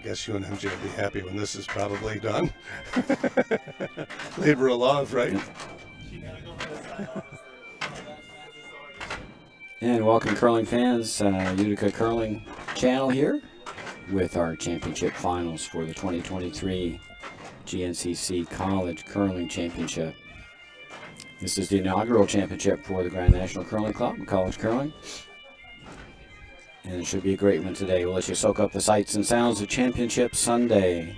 guess UNMG will be happy when this is probably done. Labor of love, right? And welcome curling fans, Utica Curling Channel here with our championship finals for the 2023 GNCC College Curling Championship. This is the inaugural championship for the Grand National Curling Club, College Curling. And it should be a great one today. We'll let you soak up the sights and sounds of Championship Sunday.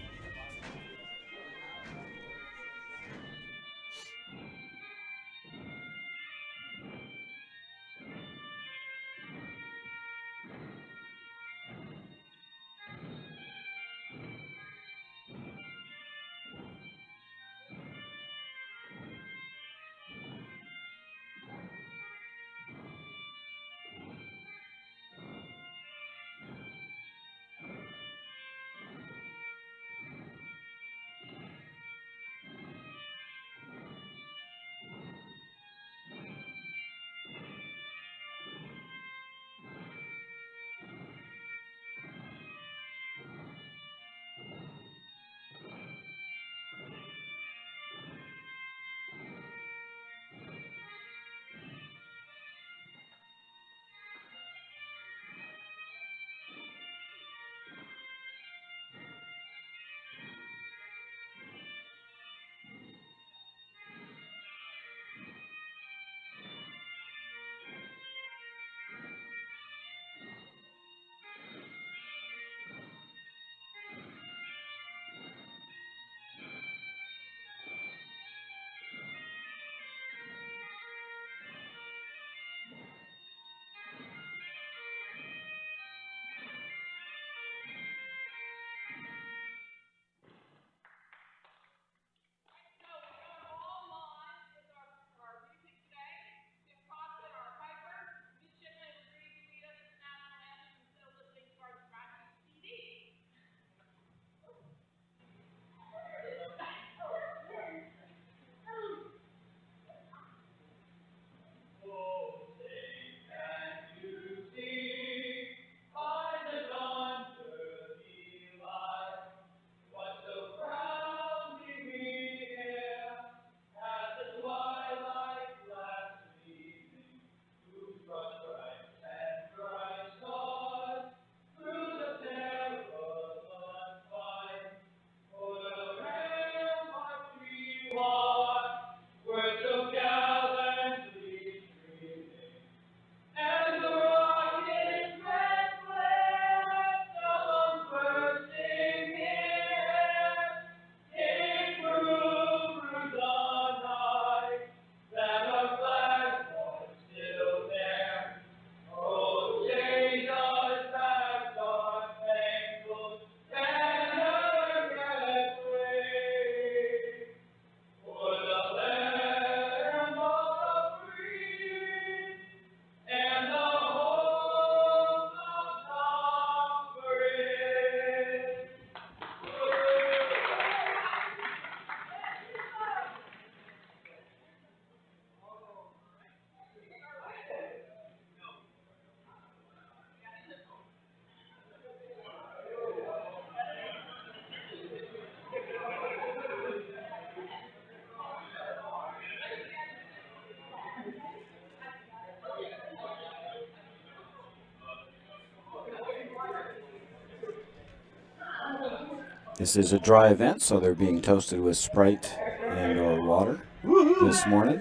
This is a dry event, so they're being toasted with Sprite and or water this morning.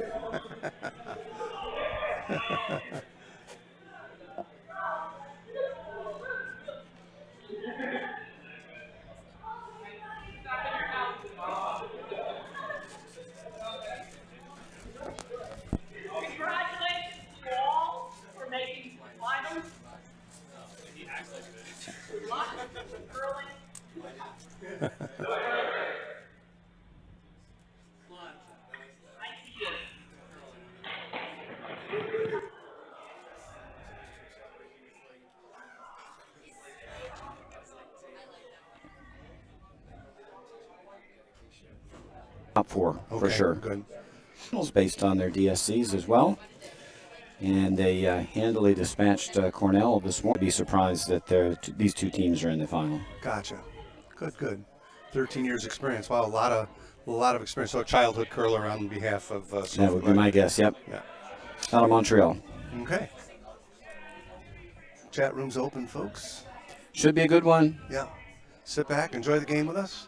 Top four, for sure. Good. Based on their DSCs as well. And they handily dispatched Cornell this morning. I'd be surprised that these two teams are in the final. Gotcha. Good, good. 13 years experience. Wow, a lot of experience. So a childhood curler on behalf of Sophie. That would be my guess, yep. Yeah. Out of Montreal. Okay. Chat room's open, folks. Should be a good one. Yeah. Sit back, enjoy the game with us.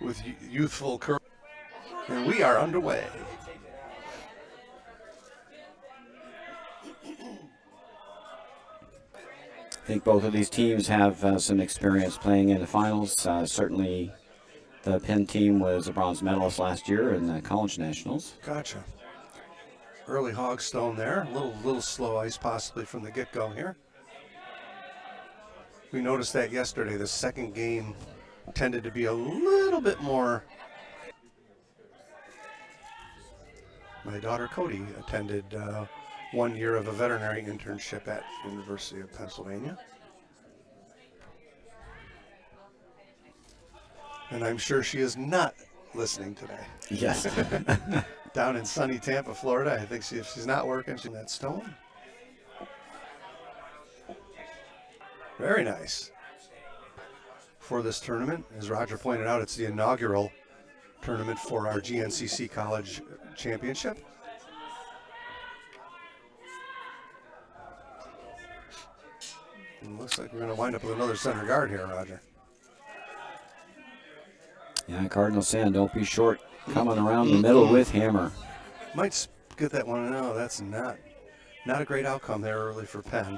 With youthful curl. And we are underway. I think both of these teams have some experience playing in the finals. Certainly the Penn team was a bronze medalist last year in the college nationals. Gotcha. Early hogstone there. A little slow ice possibly from the get-go here. We noticed that yesterday. The second game tended to be a little bit more. My daughter Cody attended 1 year of a veterinary internship at University of Pennsylvania. And I'm sure she is not listening today. Yes. Down in sunny Tampa, Florida. I think if she's not working, she's in that stone. Very nice. For this tournament, as Roger pointed out, it's the inaugural tournament for our GNCC College Championship. And looks like we're going to wind up with another center guard here, Roger. Yeah, Cardinal San, don't be short. Coming around the middle with Hammer. Might get that one. No, that's not a great outcome there early for Penn.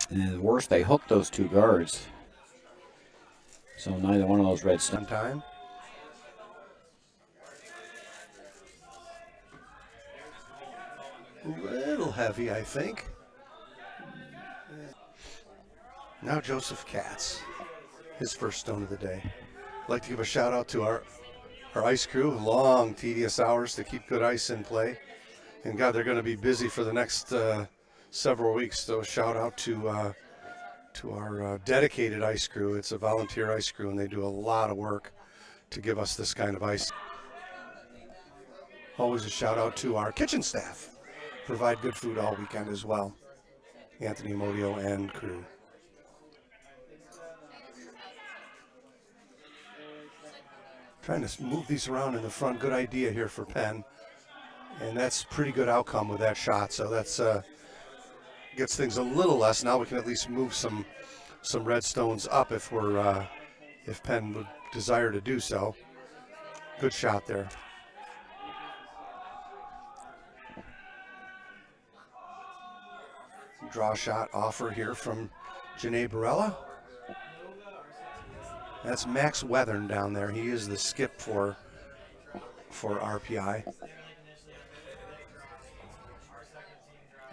And worse, they hooked those two guards. So neither one of those red stones. Time. A little heavy, I think. Now Joseph Katz, his first stone of the day. I'd like to give a shout out to our ice crew. Long, tedious hours to keep good ice in play. And God, they're going to be busy for the next several weeks. So shout out to our dedicated ice crew. It's a volunteer ice crew, and they do a lot of work to give us this kind of ice. Always a shout out to our kitchen staff. Provide good food all weekend as well. Anthony Modio and crew. Trying to move these around in the front. Good idea here for Penn. And that's pretty good outcome with that shot. So that's gets things a little less. Now we can at least move some red stones up if Penn would desire to do so. Good shot there. Draw shot offer here from Janae Barella. That's Max Weathern down there. He is the skip for RPI.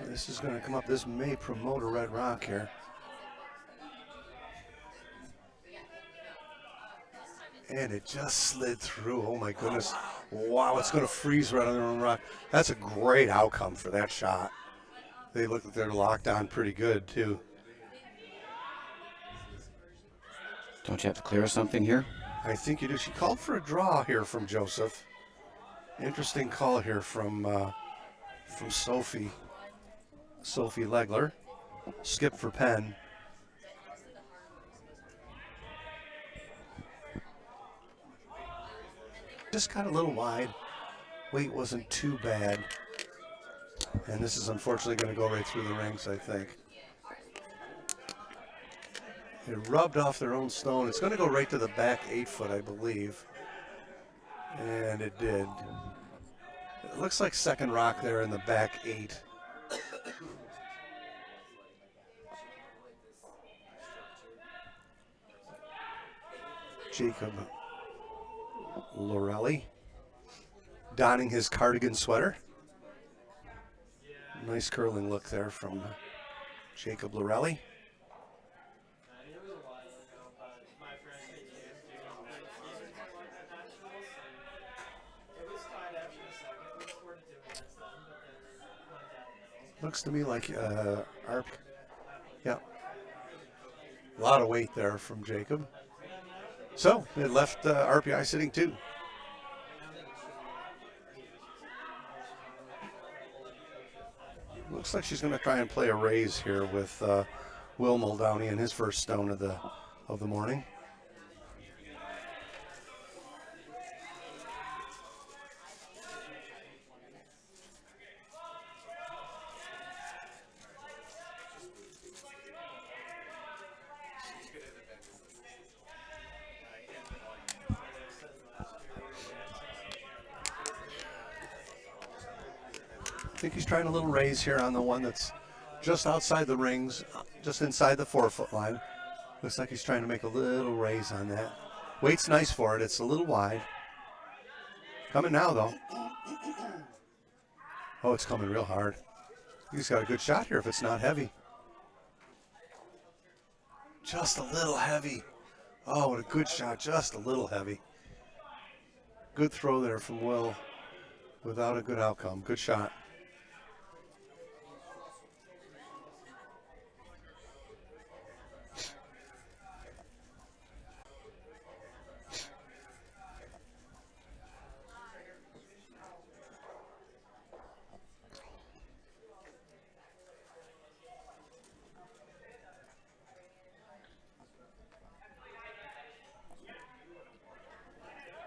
This is going to come up. This may promote a red rock here. And it just slid through. Oh my goodness. Wow, it's going to freeze right on their own rock. That's a great outcome for that shot. They look like they're locked on pretty good too. Don't you have to clear something here? I think you do. She called for a draw here from Joseph. Interesting call here from Sophie Legler. Skip for Penn. Just got a little wide. Weight wasn't too bad. And this is unfortunately going to go right through the rings, I think. It rubbed off their own stone. It's going to go right to the back 8 foot, I believe. And it did. It looks like second rock there in the back 8. Jacob Lorelli donning his cardigan sweater. Nice curling look there from Jacob Lorelli. Looks to me like yeah, a lot of weight there from Jacob. So it left RPI sitting 2. Looks like she's going to try and play a raise here with Will Muldowney in his first stone of the morning. I think he's trying a little raise here on the one that's just outside the rings, just inside the 4-foot line. Looks like he's trying to make a little raise on that. Weight's nice for it. It's a little wide. Coming now, though. Oh, it's coming real hard. He's got a good shot here if it's not heavy. Just a little heavy. Oh, what a good shot. Just a little heavy. Good throw there from Will without a good outcome. Good shot.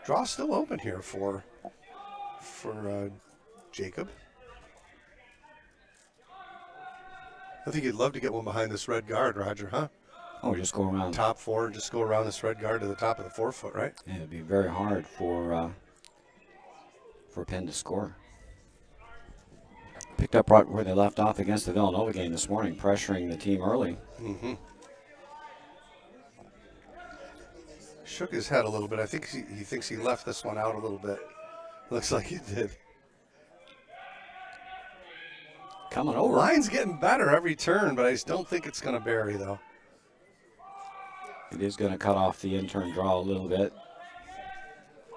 Draw still open here for Jacob. I think you'd love to get one behind this red guard, Roger, huh? Oh, just go around. Top 4, just go around this red guard to the top of the 4-foot, right? Yeah, it'd be very hard for Penn to score. Picked up right where they left off against the Villanova game this morning, pressuring the team early. Mm-hmm. Shook his head a little bit. I think he thinks he left this one out a little bit. Looks like he did. Coming over. Line's getting better every turn, but I just don't think it's going to bury, though. It is going to cut off the in-turn draw a little bit.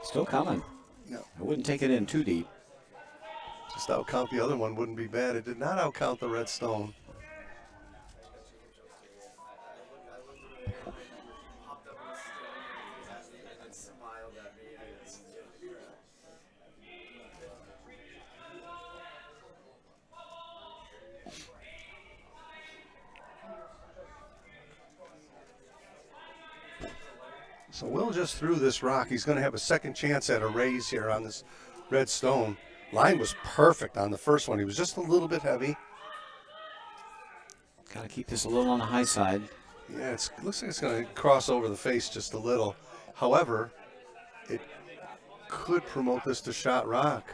Still coming. No. I wouldn't take it in too deep. Just outcount the other one wouldn't be bad. It did not outcount the red stone. So Will just threw this rock. He's going to have a second chance at a raise here on this red stone. Line was perfect on the first one. He was just a little bit heavy. Got to keep this a little on the high side. Yeah, it looks like it's going to cross over the face just a little. However, it could promote this to shot rock.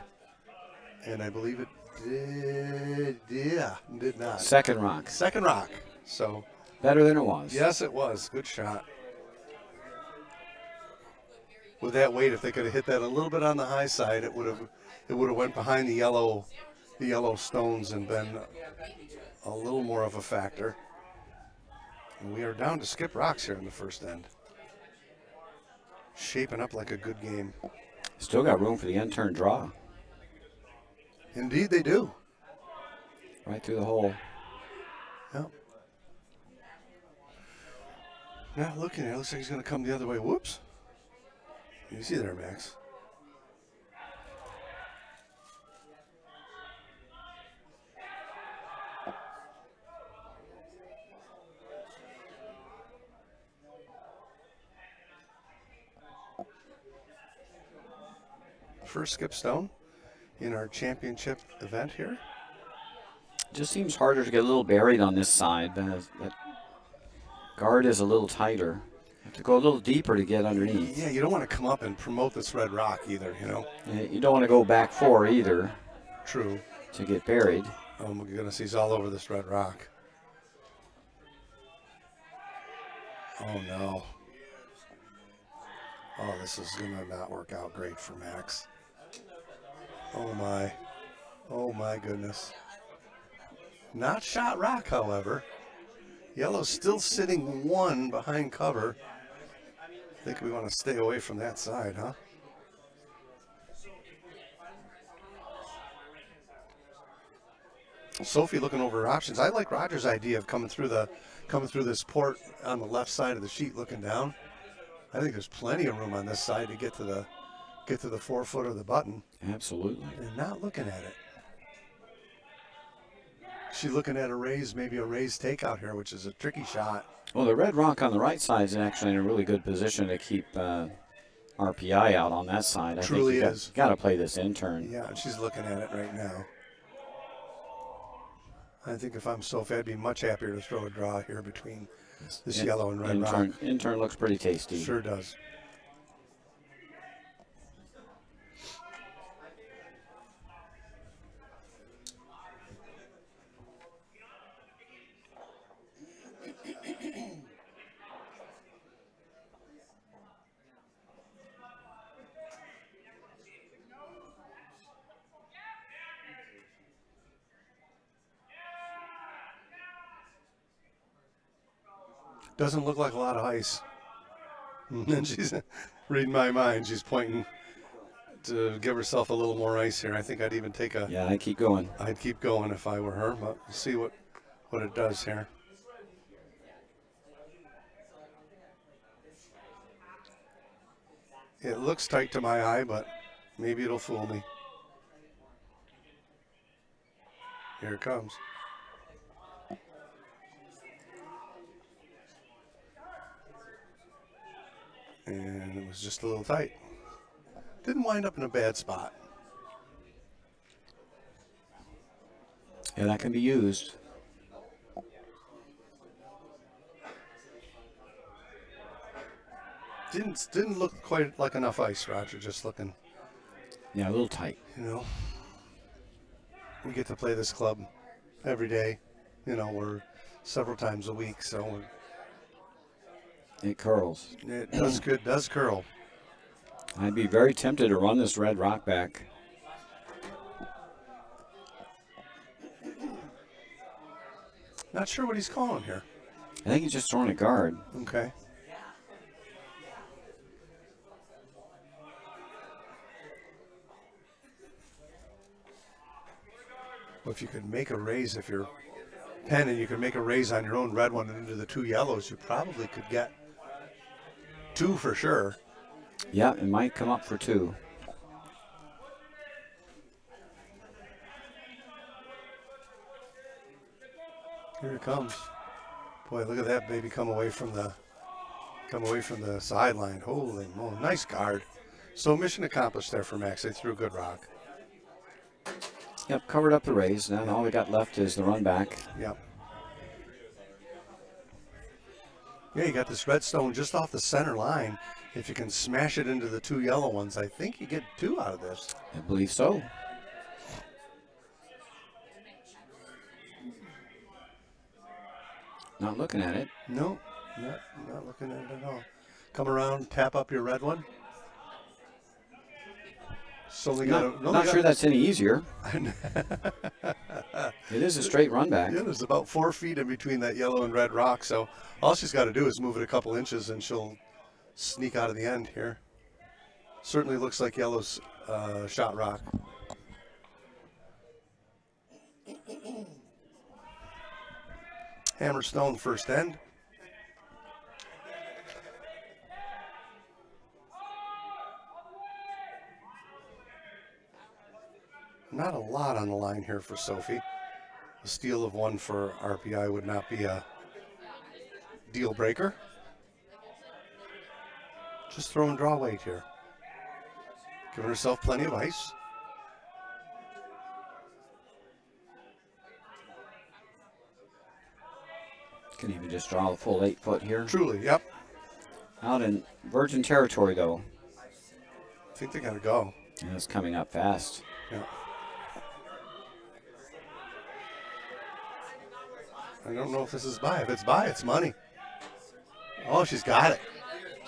And I believe it did. Yeah, did not. Second rock. Second rock. So better than it was. Yes, it was. Good shot. With that weight, if they could have hit that a little bit on the high side, it would have went behind the yellow stones and been a little more of a factor. And we are down to skip rocks here in the first end. Shaping up like a good game. Still got room for the in-turn draw. Indeed, they do. Right through the hole. Yep. Now looking at it, looks like he's going to come the other way. Whoops. You see there, Max. First skip stone in our championship event here. Just seems harder to get a little buried on this side. That guard is a little tighter. Have to go a little deeper to get underneath. Yeah, you don't want to come up and promote this red rock either, you know. You don't want to go back 4 either. True. To get buried. Oh my goodness, he's all over this red rock. Oh no. Oh, this is gonna not work out great for Max. Oh my. Oh my goodness. Not shot rock, however. Yellow's still sitting 1 behind cover. I think we want to stay away from that side, huh? Sophie looking over her options. I like Roger's idea of coming through this port on the left side of the sheet, looking down. I think there's plenty of room on this side to get to the 4-foot of the button. Absolutely. And not looking at it. She's looking at a raise, maybe a raise takeout here, which is a tricky shot. Well, the red rock on the right side is actually in a really good position to keep RPI out on that side. I Truly think is. you got to play this in turn. Yeah, and she's looking at it right now. I think if I'm Sophie, I'd be much happier to throw a draw here between this yellow and red rock. In turn looks pretty tasty. Sure does. Doesn't look like a lot of ice. And she's reading my mind. She's pointing to give herself a little more ice here. I think I'd even take a... Yeah, I keep going. I'd keep going if I were her, but we'll see what it does here. It looks tight to my eye, but maybe it'll fool me. Here it comes. And it was just a little tight. Didn't wind up in a bad spot. Yeah, that can be used. Didn't look quite like enough ice, Roger. Just looking. Yeah, a little tight. You know, we get to play this club every day. You know, we're several times a week, so it curls. It does good. Does curl. I'd be very tempted to run this red rock back. Not sure what he's calling here. I think he's just throwing a guard. Okay. Well, if you could make a raise, if you're pen and you could make a raise on your own red one and into the two yellows, you probably could get two for sure. Yeah, it might come up for two. Here it comes. Boy, look at that baby come away from the sideline. Holy moly, nice guard. So mission accomplished there for Max. They threw a good rock. Yep, covered up the raise. Now all we got left is the run back. Yep. Yeah, you got this red stone just off the center line. If you can smash it into the two yellow ones, I think you get two out of this. I believe so. Not looking at it. No, not looking at it at all. Come around, tap up your red one. Not sure that's any easier. It is a straight run back. Yeah, there's about 4 feet in between that yellow and red rock, so all she's got to do is move it a couple inches and she'll sneak out of the end here. Certainly looks like yellow's shot rock. Hammerstone first end. Not a lot on the line here for Sophie. A steal of one for RPI would not be a deal breaker. Just throw and draw weight here. Giving herself plenty of ice. Can even just draw the full 8 foot here. Truly, yep. Out in virgin territory, though. I think they got to go. And it's coming up fast. Yeah. I don't know if this is by. If it's by, it's money. Oh, she's got it.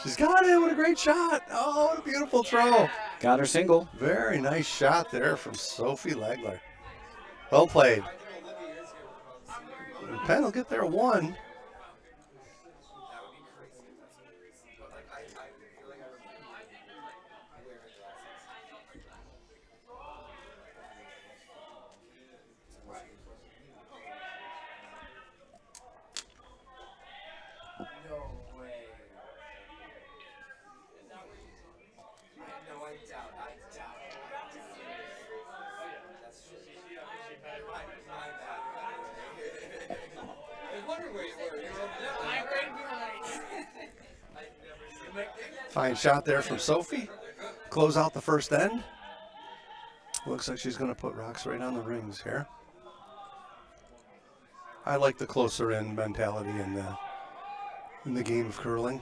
She's got it. What a great shot. Oh, what a beautiful throw. Got her single. Very nice shot there from Sophie Legler. Well played. Penn will get there one. Fine shot there from Sophie. Close out the first end. Looks like she's going to put rocks right on the rings here. I like the closer in mentality in the game of curling.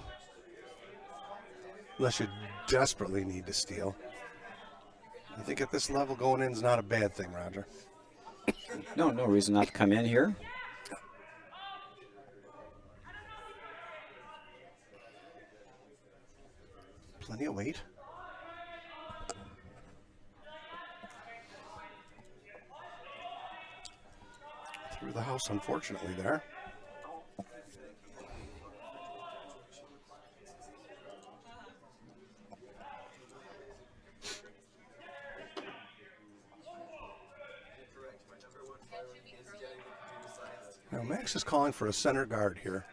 Unless you desperately need to steal. I think at this level going in is not a bad thing, Roger. No reason not to come in here. Plenty of weight. Through the house, unfortunately, there. Now, Max is calling for a center guard here.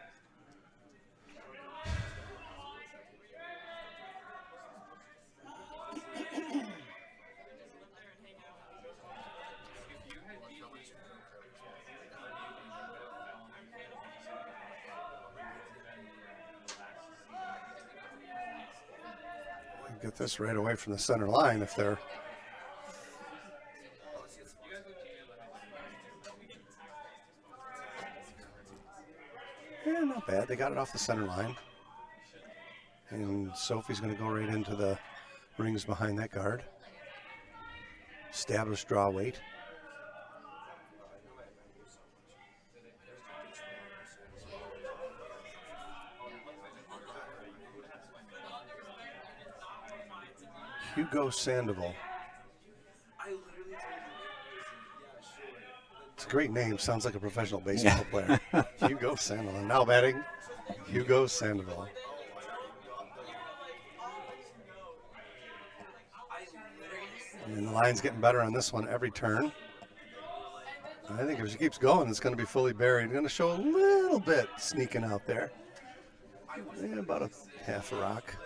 Get this right away from the center line if they're... Yeah, not bad. They got it off the center line. And Sophie's going to go right into the rings behind that guard. Establish draw weight. Hugo Sandoval. It's a great name. Sounds like a professional baseball player. Hugo Sandoval. Now batting, Hugo Sandoval. And the line's getting better on this one every turn. I think if she keeps going, it's going to be fully buried. Going to show a little bit sneaking out there. Yeah, about a half a rock.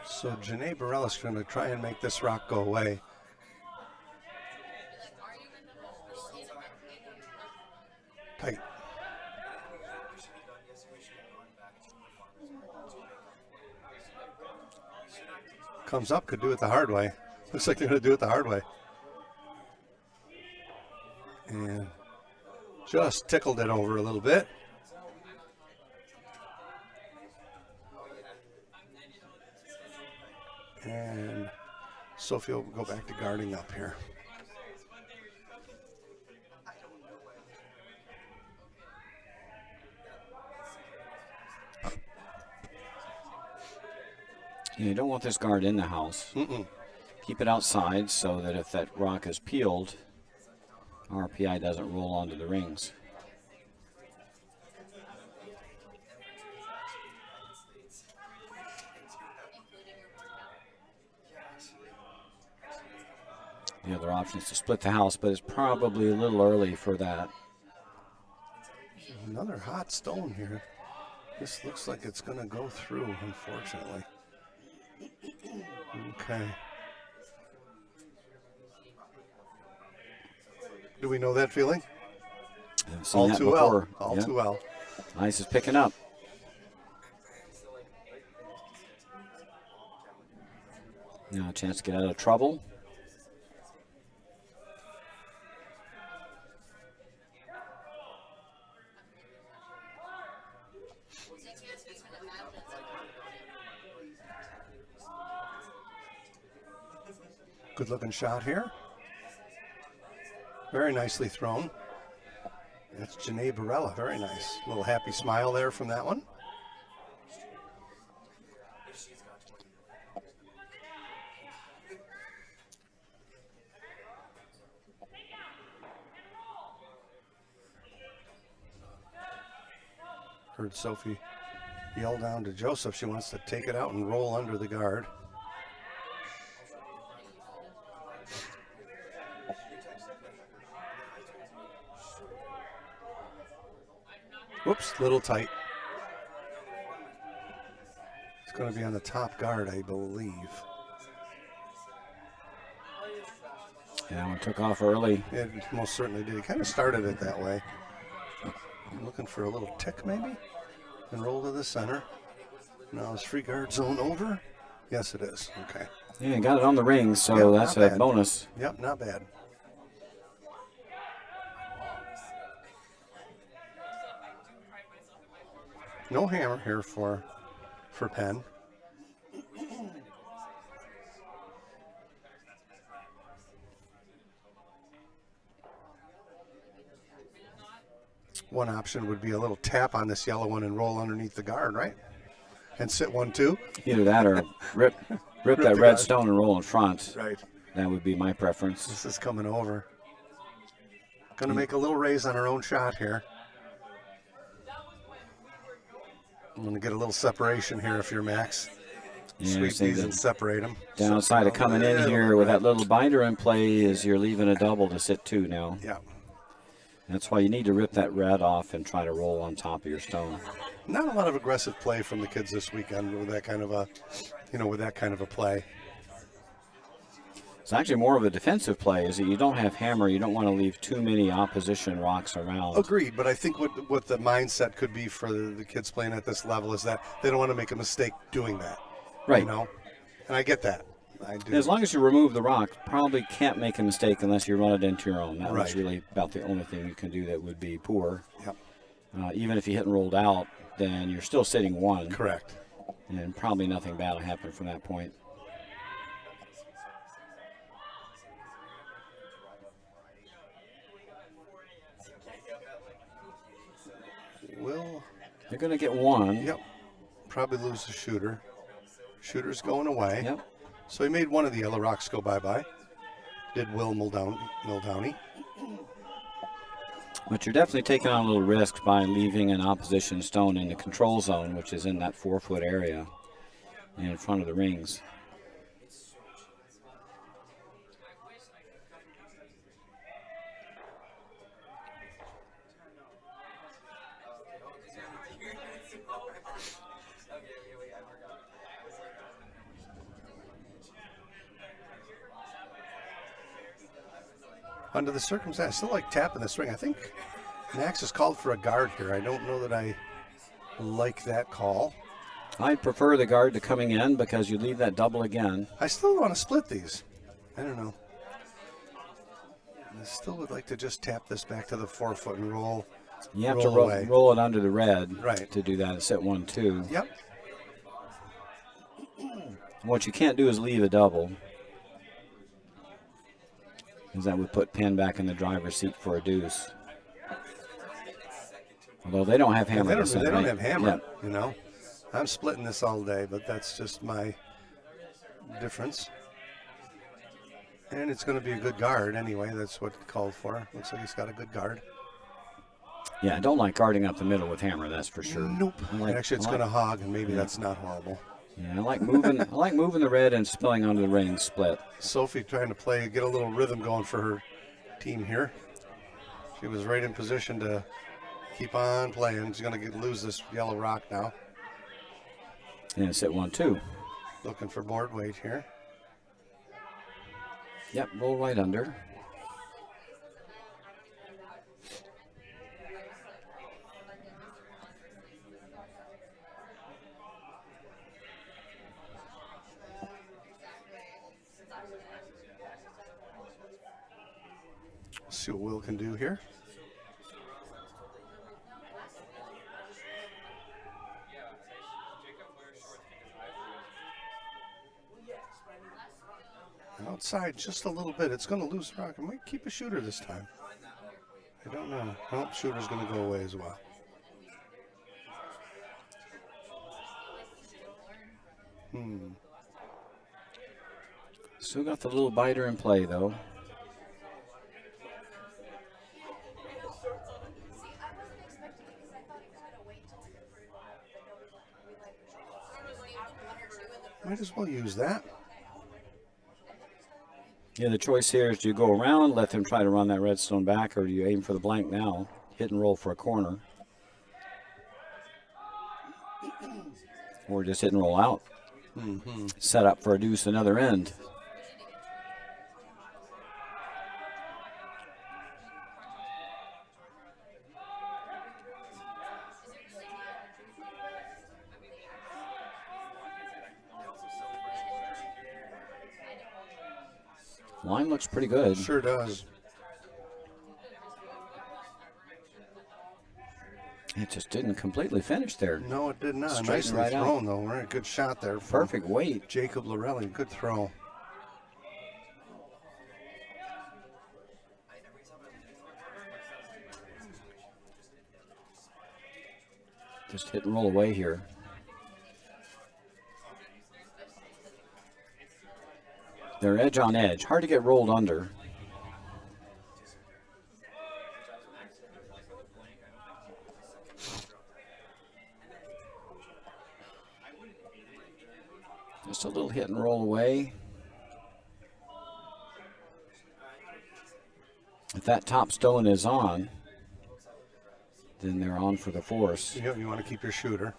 So Janae Barella's going to try and make this rock go away. Tight. Comes up, could do it the hard way. Looks like they're going to do it the hard way. And just tickled it over a little bit. And Sophie will go back to guarding up here. You don't want this guard in the house. Keep it outside so that if that rock is peeled, RPI doesn't roll onto the rings. The other option is to split the house, but it's probably a little early for that. Another hot stone here. This looks like it's going to go through, unfortunately. Okay. Do we know that feeling? All too well. All too well. Ice is picking up. Now a chance to get out of trouble. Good looking shot here. Very nicely thrown. That's Janae Barella. Very nice. A little happy smile there from that one. Heard Sophie yell down to Joseph. She wants to take it out and roll under the guard. Whoops, little tight. going to be on the top guard, I believe. Yeah, one took off early. It most certainly did. He kind of started it that way. I'm looking for a little tick maybe. And roll to the center. Now is free guard zone over? Yes, it is. Okay. Yeah, got it on the ring, so Yep, that's not a bad. bonus. Yep, not bad. No hammer here for Penn. One option would be a little tap on this yellow one and roll underneath the guard, right? And sit 1-2. Either that or rip that the red guard. stone and roll in front. Right. That would be my preference. This is coming over. Going to make a little raise on our own shot here. I'm going to get a little separation here if you're Max. Yeah, Sweep see these the and separate them. downside of coming in here with that little binder in play is you're leaving a double to sit 2 now. Yeah. That's why you need to rip that red off and try to roll on top of your stone. Not a lot of aggressive play from the kids this weekend with that kind of a play. It's actually more of a defensive play is that you don't have hammer. You don't want to leave too many opposition rocks around. Agreed, but I think what the mindset could be for the kids playing at this level is that they don't want to make a mistake doing that. Right. You know? And I get that. I do. As long as you remove the rock, probably can't make a mistake unless you run it into your own. That was Right. really about the only thing you can do that would be poor. Yep. Even if you hit and rolled out, then you're still sitting 1. Correct. And probably nothing bad will happen from that point. You're going to get 1. Yep. Probably lose the shooter. Shooter's going away. Yep. So he made one of the yellow rocks go bye-bye. Did Will Muldowney. But you're definitely taking on a little risk by leaving an opposition stone in the control zone, which is in that 4-foot area in front of the rings. Under the circumstances, I still like tapping this ring. I think Max has called for a guard here. I don't know that I like that call. I'd prefer the guard to coming in because you leave that double again. I still want to split these. I don't know. I still would like to just tap this back to the 4-foot and roll. You have roll to away. roll it under the red Right. to do that and set 1-2. Yep. What you can't do is leave a double, because that would put Penn back in the driver's seat for a deuce. Although they don't have hammer. They don't have hammer, Yeah. you know. I'm splitting this all day, but that's just my difference. And it's going to be a good guard anyway. That's what it called for. Looks like he's got a good guard. Yeah, I don't like guarding up the middle with hammer, that's for sure. Nope. Actually, it's I going like- to hog, and maybe that's not horrible. Yeah, I like moving. I like moving the red and spilling onto the ring split. Sophie trying to get a little rhythm going for her team here. She was right in position to keep on playing. She's going to lose this yellow rock now. And set 1-2. Looking for board weight here. Yep, roll right under. See what Will can do here. Outside just a little bit. It's going to lose the rock. It might keep a shooter this time. I don't know. Nope, shooter's going to go away as well. Still got the little biter in play, though. Might as well use that. Yeah, the choice here is do you go around, let them try to run that redstone back, or do you aim for the blank now, hit and roll for a corner? or just hit and roll out. Set up for a deuce another end. Line looks pretty good. Sure does. It just didn't completely finish there. No, it did not. Straighten Nicely right out. thrown, though. Right, good shot there. Perfect weight. Jacob Lorelli, good throw. Just hit and roll away here. They're edge on edge. Hard to get rolled under. Just a little hit and roll away. If that top stone is on, then they're on for the force. Yep, you want to keep your shooter.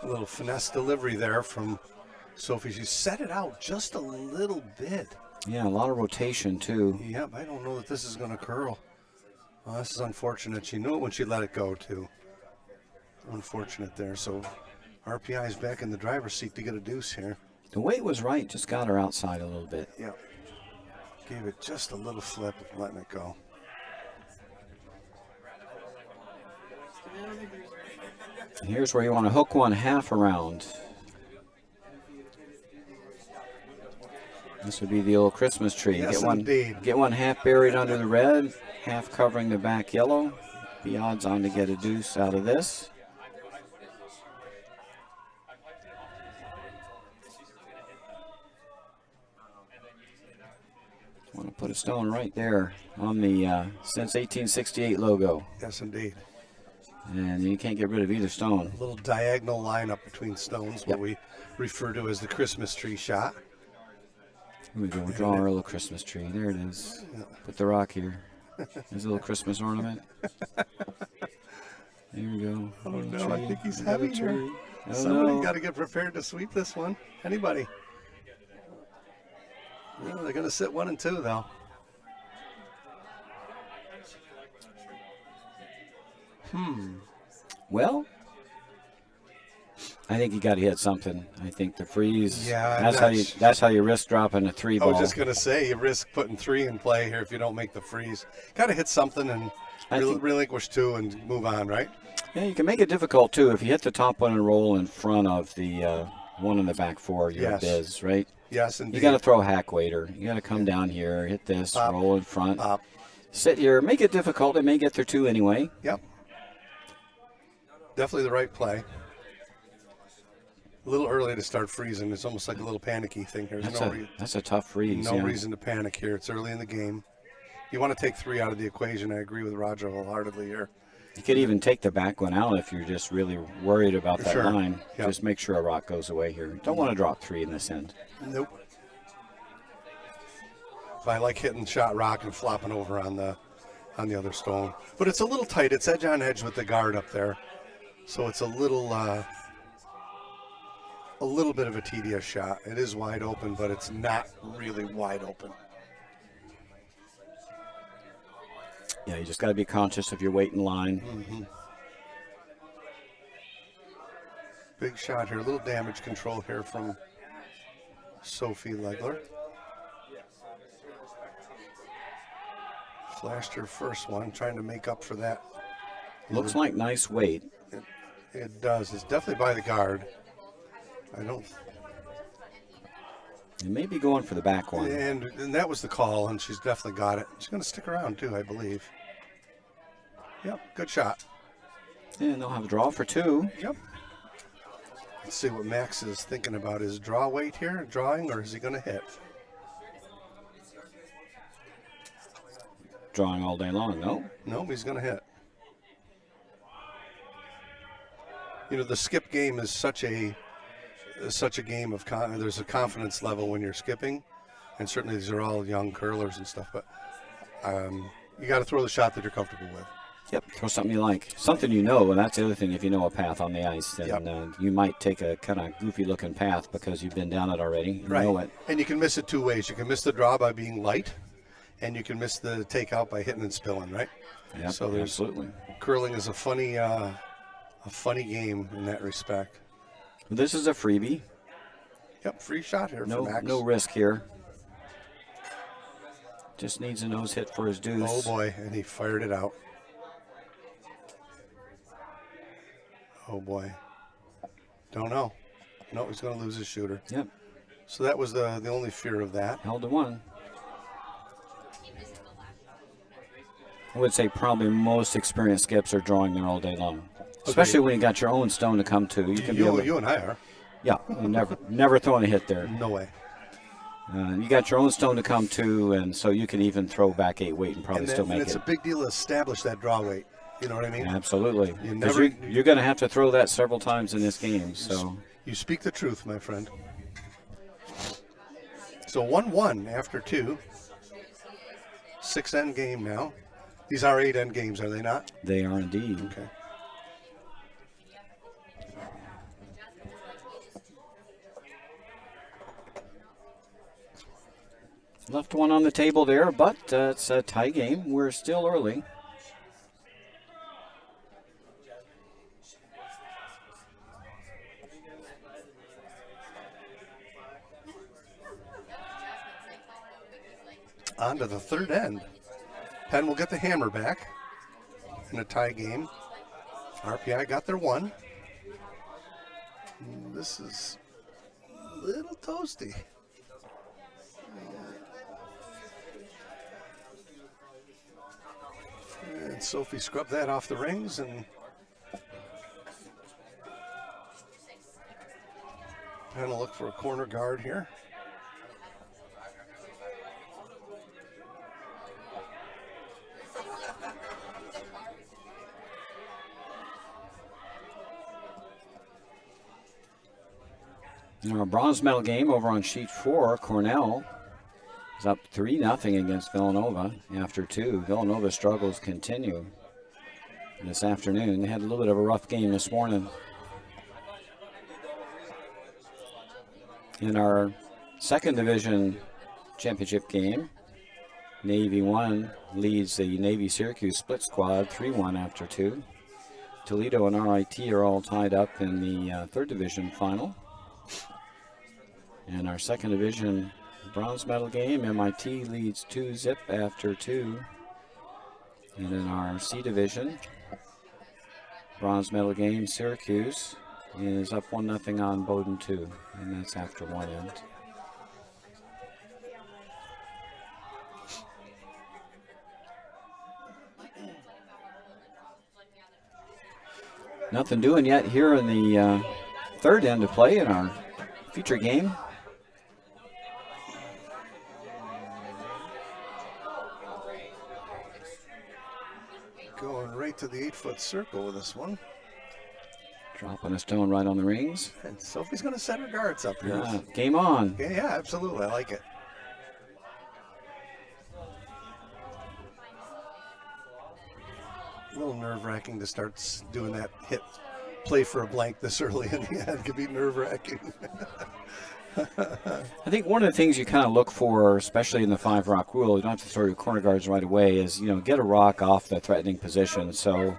A little finesse delivery there from Sophie. She set it out just a little bit. Yeah, a lot of rotation too. Yep, I don't know that this is going to curl. Well, this is unfortunate. She knew it when she let it go too. Unfortunate there. So RPI is back in the driver's seat to get a deuce here. The weight was right, just got her outside a little bit. Yep. Gave it just a little flip, letting it go. And here's where you want to hook one half around. This would be the old Christmas tree. Yes, indeed. Get one half buried under the red, half covering the back yellow. Be odds on to get a deuce out of this. Want to put a stone right there on the since 1868 logo. Yes, indeed. And you can't get rid of either stone. A little diagonal line up between stones, what we refer to as the Christmas tree shot. Here we go. We'll draw our little Christmas tree. There it is. Put the rock here. There's a little Christmas ornament. There we go. Oh no, Tree. I think he's heavy here. Oh, Somebody no. got to get prepared to sweep this one. Anybody? No, they're going to sit 1 and 2 though. Well, I think you got to hit something. I think the freeze. Yeah, that's how you risk dropping a 3 I ball. was just going to say, you risk putting 3 in play here if you don't make the freeze. Got to hit something and relinquish 2 and move on, right? Yeah, you can make it difficult too if you hit the top one and roll in front of the one in the back 4. You're Yes. biz, right? Yes, indeed. You got to throw a hack waiter. You got to come down here, hit this, Pop. roll in front, Pop. sit here, make it difficult. They may get their 2 anyway. Yep. Definitely the right play. A little early to start freezing. It's almost like a little panicky thing here. There's That's a tough freeze. no yeah. reason to panic here. It's early in the game. You want to take 3 out of the equation. I agree with Roger wholeheartedly here. You could even take the back one out if you're just really worried about that Sure. line. Yep. Just make sure a rock goes away here. Don't want to drop 3 in this end. Nope. But I like hitting shot rock and flopping over on the other stone. But it's a little tight. It's edge on edge with the guard up there. So it's a little bit of a tedious shot. It is wide open, but it's not really wide open. Yeah, you just got to be conscious of your weight in line. Big shot here. A little damage control here from Sophie Legler. Flashed her first one, trying to make up for that. Looks like nice weight. It does. It's definitely by the guard. You may be going for the back one. And that was the call, and she's definitely got it. She's going to stick around, too, I believe. Yep, good shot. And they'll have a draw for 2. Yep. Let's see what Max is thinking about. His draw weight here, drawing, or is he going to hit? drawing all day long. No? No, he's going to hit. You know, the skip game is such a game of there's a confidence level when you're skipping, and certainly these are all young curlers and stuff, but you got to throw the shot that you're comfortable with. Yep, throw something you like. Something you know, and that's the other thing. If you know a path on the ice, then you might take a kind of goofy-looking path because you've been down it already. You know it. And you can miss it two ways. You can miss the draw by being light, and you can miss the takeout by hitting and spilling, right? Yeah, so absolutely. Curling is a funny game in that respect. This is a freebie. Yep, free shot here for Max. No risk here. Just needs a nose hit for his deuce. Oh, boy, and he fired it out. Oh, boy. Don't know. No, he's going to lose his shooter. Yep. So that was the only fear of that. Held to one. I would say probably most experienced skips are drawing there all day long. Especially when you got your own stone to come to. You and I are. Yeah, you never throwing a hit there. No way. You got your own stone to come to, and so you can even throw back 8 weight and probably still make it. And it's a big deal to establish that draw weight. You know what I mean? Absolutely. You're going to have to throw that several times in this game. So you speak the truth, my friend. So 1-1 after 2. 6 end game now. These are 8 end games, are they not? They are indeed. Okay. Left one on the table there, but it's a tie game. We're still early. On to the third end. Penn will get the hammer back in a tie game. RPI got their one. This is a little toasty. And Sophie scrubbed that off the rings and Penn will look for a corner guard here. In our bronze medal game over on sheet 4, Cornell is up 3-0 against Villanova after 2. Villanova's struggles continue this afternoon. They had a little bit of a rough game this morning. In our second division championship game, Navy 1 leads the Navy-Syracuse split squad 3-1 after 2. Toledo and RIT are all tied up in the third division final. In our second division bronze medal game, MIT leads 2-0 after 2. And in our C division bronze medal game, Syracuse is up 1-0 on Bowdoin 2, and that's after 1 end. Nothing doing yet here in the third end of play in our feature game. Going right to the 8-foot circle with this one. Dropping a stone right on the rings. And Sophie's going to set her guards up here. Yeah, game on. Yeah, absolutely. I like it. A little nerve-wracking to start doing that hit play for a blank this early in the end. Could be nerve-wracking. I think one of the things you kind of look for, especially in the 5-rock rule, you don't have to throw your corner guards right away, is, get a rock off the threatening position. So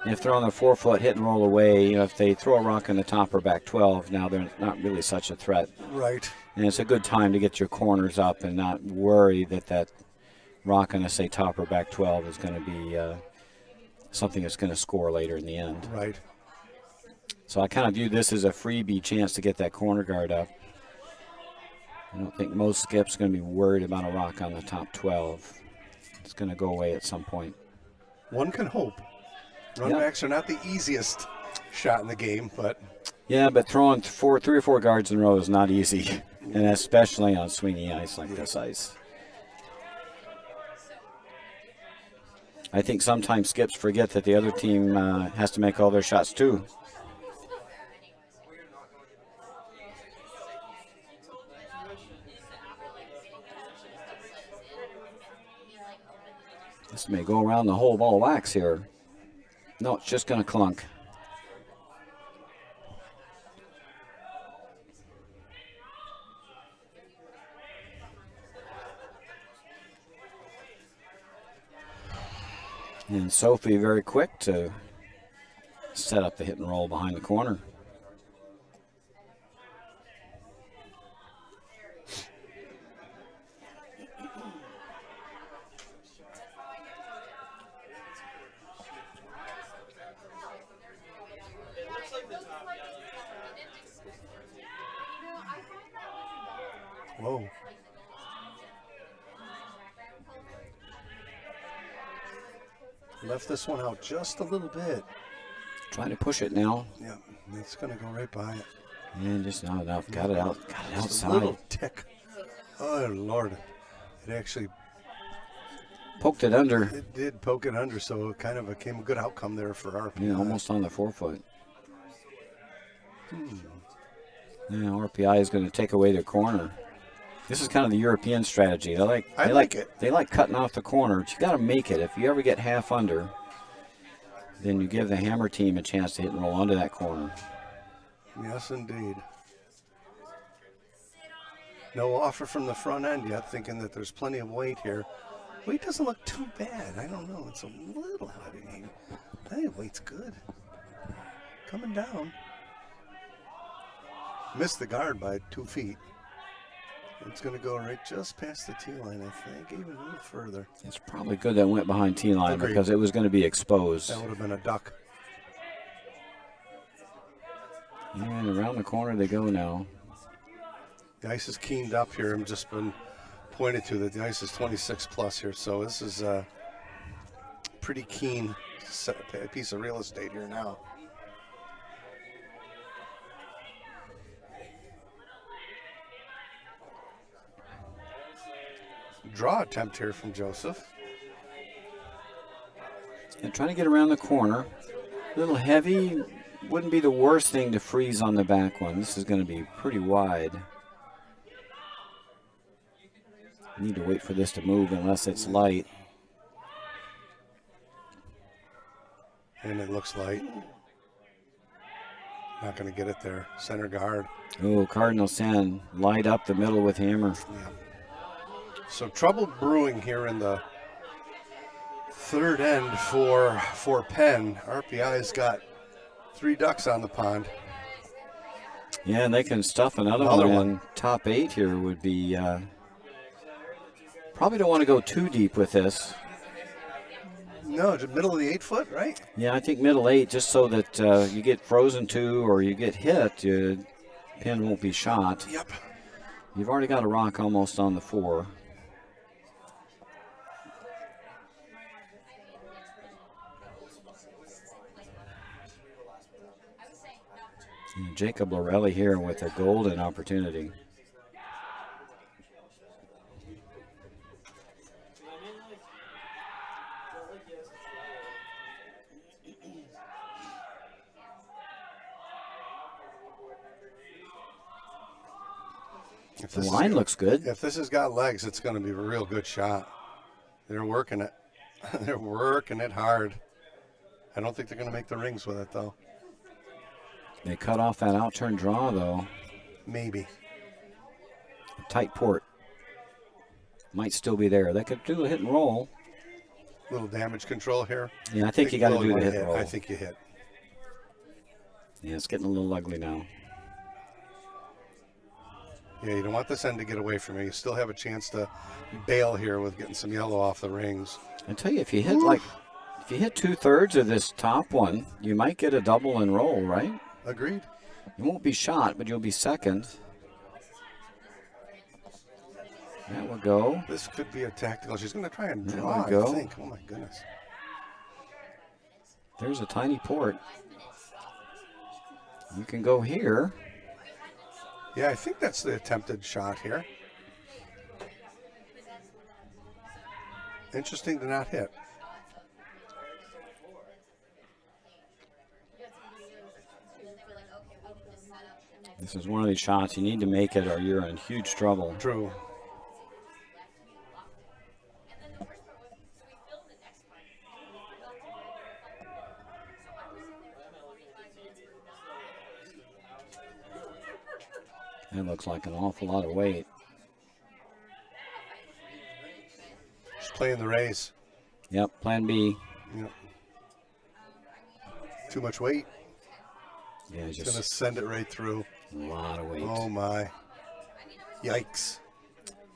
if they're on the 4-foot hit and roll away, if they throw a rock in the top or back 12, now they're not really such a threat. Right. And it's a good time to get your corners up and not worry that rock on, say, top or back 12 is going to be something that's going to score later in the end. Right. So I kind of view this as a freebie chance to get that corner guard up. I don't think most skips are going to be worried about a rock on the top 12. It's going to go away at some point. One can hope. Runbacks are not the easiest shot in the game, but... Yeah, but throwing 3 or 4 guards in a row is not easy, and especially on swingy ice like this ice. I think sometimes skips forget that the other team has to make all their shots too. This may go around the whole ball of wax here. No, it's just going to clunk. And Sophie very quick to set up the hit and roll behind the corner. Whoa. Left this one out just a little bit. Trying to push it now. Yeah, it's going to go right by it. And just not enough. Got it out. Got it Just outside. a little tick. Oh, Lord. It actually Poked it under. It did poke it under, so it kind of became a good outcome there for RPI. Yeah, almost on the 4-foot. Yeah, RPI is going to take away the corner. This is kind of the European strategy. I like it. They like cutting off the corner. But you got to make it. If you ever get half under, then you give the hammer team a chance to hit and roll under that corner. Yes, indeed. No offer from the front end yet, thinking that there's plenty of weight here. Weight doesn't look too bad. I don't know. It's a little heavy, maybe. I think weight's good. Coming down. Missed the guard by 2 feet. It's going to go right just past the tee line, I think, even a little further. It's probably good that it went behind tee line. Agreed. Because it was going to be exposed. That would have been a duck. And around the corner they go now. The ice is keened up here. I've just been pointed to that the ice is 26 plus here, so this is a pretty keen piece of real estate here now. Draw attempt here from Joseph. And trying to get around the corner. A little heavy. Wouldn't be the worst thing to freeze on the back one. This is going to be pretty wide. Need to wait for this to move unless it's light. And it looks light. Not going to get it there. Center guard. Oh, Cardinal Sen light up the middle with hammer. Yeah. So trouble brewing here in the third end for Penn. RPI's got 3 ducks on the pond. Yeah, and they can stuff another one. Top 8 here would be... probably don't want to go too deep with this. No, just middle of the 8 foot, right? Yeah, I think middle 8, just so that you get frozen to or you get hit, pin won't be shot. Yep. You've already got a rock almost on the 4. And Jacob Lorelli here with a golden opportunity. The line looks good. If this has got legs, it's going to be a real good shot. They're working it. They're working it hard. I don't think they're going to make the rings with it, though. They cut off that out-turn draw, though. Maybe. Tight port. Might still be there. They could do a hit and roll. Little damage control here. Yeah, I think you got to do the hit and roll. I think you hit. Yeah, it's getting a little ugly now. Yeah, you don't want this end to get away from you. You still have a chance to bail here with getting some yellow off the rings. I tell you, if you hit if you hit 2/3 of this top one, you might get a double and roll, right? Agreed. You won't be shot, but you'll be second. That will go. This could be a tactical. She's going to try and That draw, would go. I think. Oh, my goodness. There's a tiny port. You can go here. Yeah, I think that's the attempted shot here. Interesting to not hit. This is one of these shots you need to make it or you're in huge trouble. True. That looks like an awful lot of weight. She's playing the raise. Yep, plan B. Yep. Too much weight. Yeah, It's just going to send it right through. a lot of weight. Oh, my. Yikes.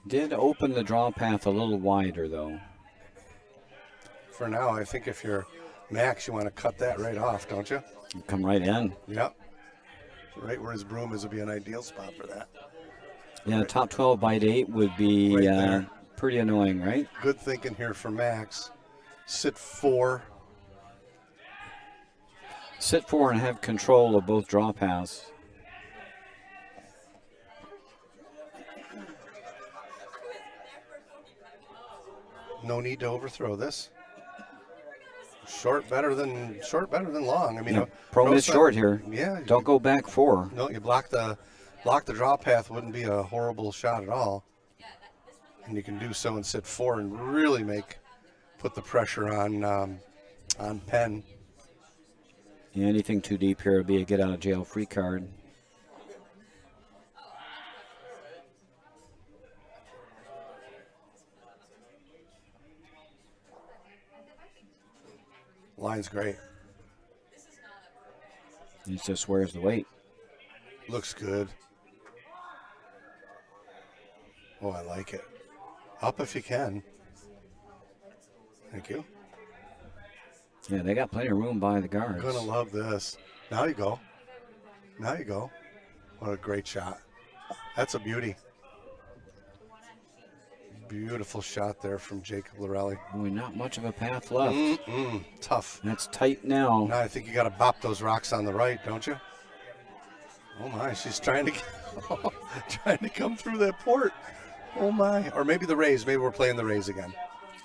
Did open the draw path a little wider, though. For now, I think if you're Max, you want to cut that right off, don't you? You come right in. Yep. Right where his broom is would be an ideal spot for that. Yeah, right. Top 12 bite 8 would be right pretty annoying, right? Good thinking here for Max. Sit 4. Sit 4 and have control of both draw paths. No need to overthrow this. Short better than long. I mean, yeah, pro is short here. Yeah. Don't go back 4. No, you block the draw path wouldn't be a horrible shot at all. And you can do so and sit 4 and really put the pressure on Penn. Yeah, anything too deep here would be a get out of jail free card. Line's great. It just wears the weight. Looks good. Oh, I like it. Up if you can. Thank you. Yeah, they got plenty of room by the guards. Gonna love this. Now you go. Now you go. What a great shot. That's a beauty. Beautiful shot there from Jacob Lorelli. Boy, not much of a path left. Tough. That's tight now. Now I think you got to bop those rocks on the right, don't you? Oh my, she's trying to come through that port. Oh my, or maybe the raise. Maybe we're playing the raise again.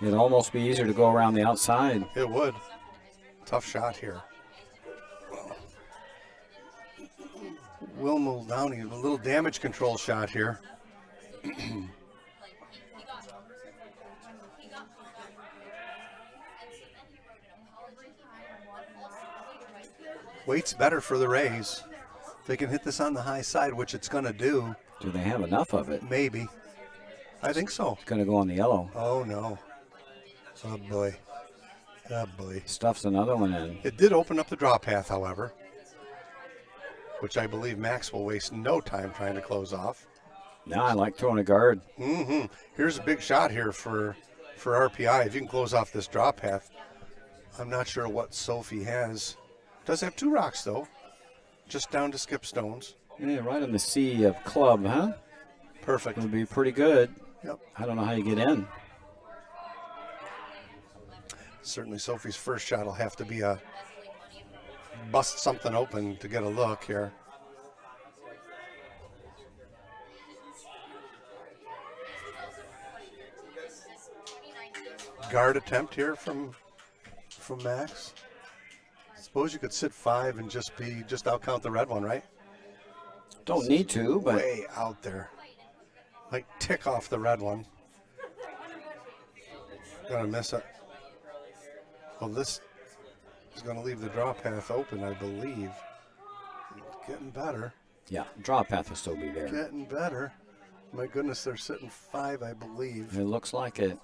It'd almost be easier to go around the outside. It would. Tough shot here. Will Muldowney, a little damage control shot here. Weight's better for the raise. If they can hit this on the high side, which it's going to do. Do they have enough of it? Maybe. I think so. It's going to go on the yellow. Oh, no. Oh, boy. Oh, boy. Stuffs another one in. It did open up the draw path, however, which I believe Max will waste no time trying to close off. Now I like throwing a guard. Here's a big shot here for RPI. If you can close off this draw path, I'm not sure what Sophie has. Does have 2 rocks, though. Just down to skip stones. Yeah, right in the sea of club, huh? Perfect. Would be pretty good. Yep. I don't know how you get in. Certainly Sophie's first shot will have to be a bust something open to get a look here. Guard attempt here from Max. Suppose you could sit 5 and just outcount the red one, right? Don't need to, but way out there. Might tick off the red one. Gonna miss it. Well, this is gonna leave the draw path open, I believe. Getting better. yeah, draw path will still be there. Getting better. My goodness, they're sitting 5, I believe. It looks like it.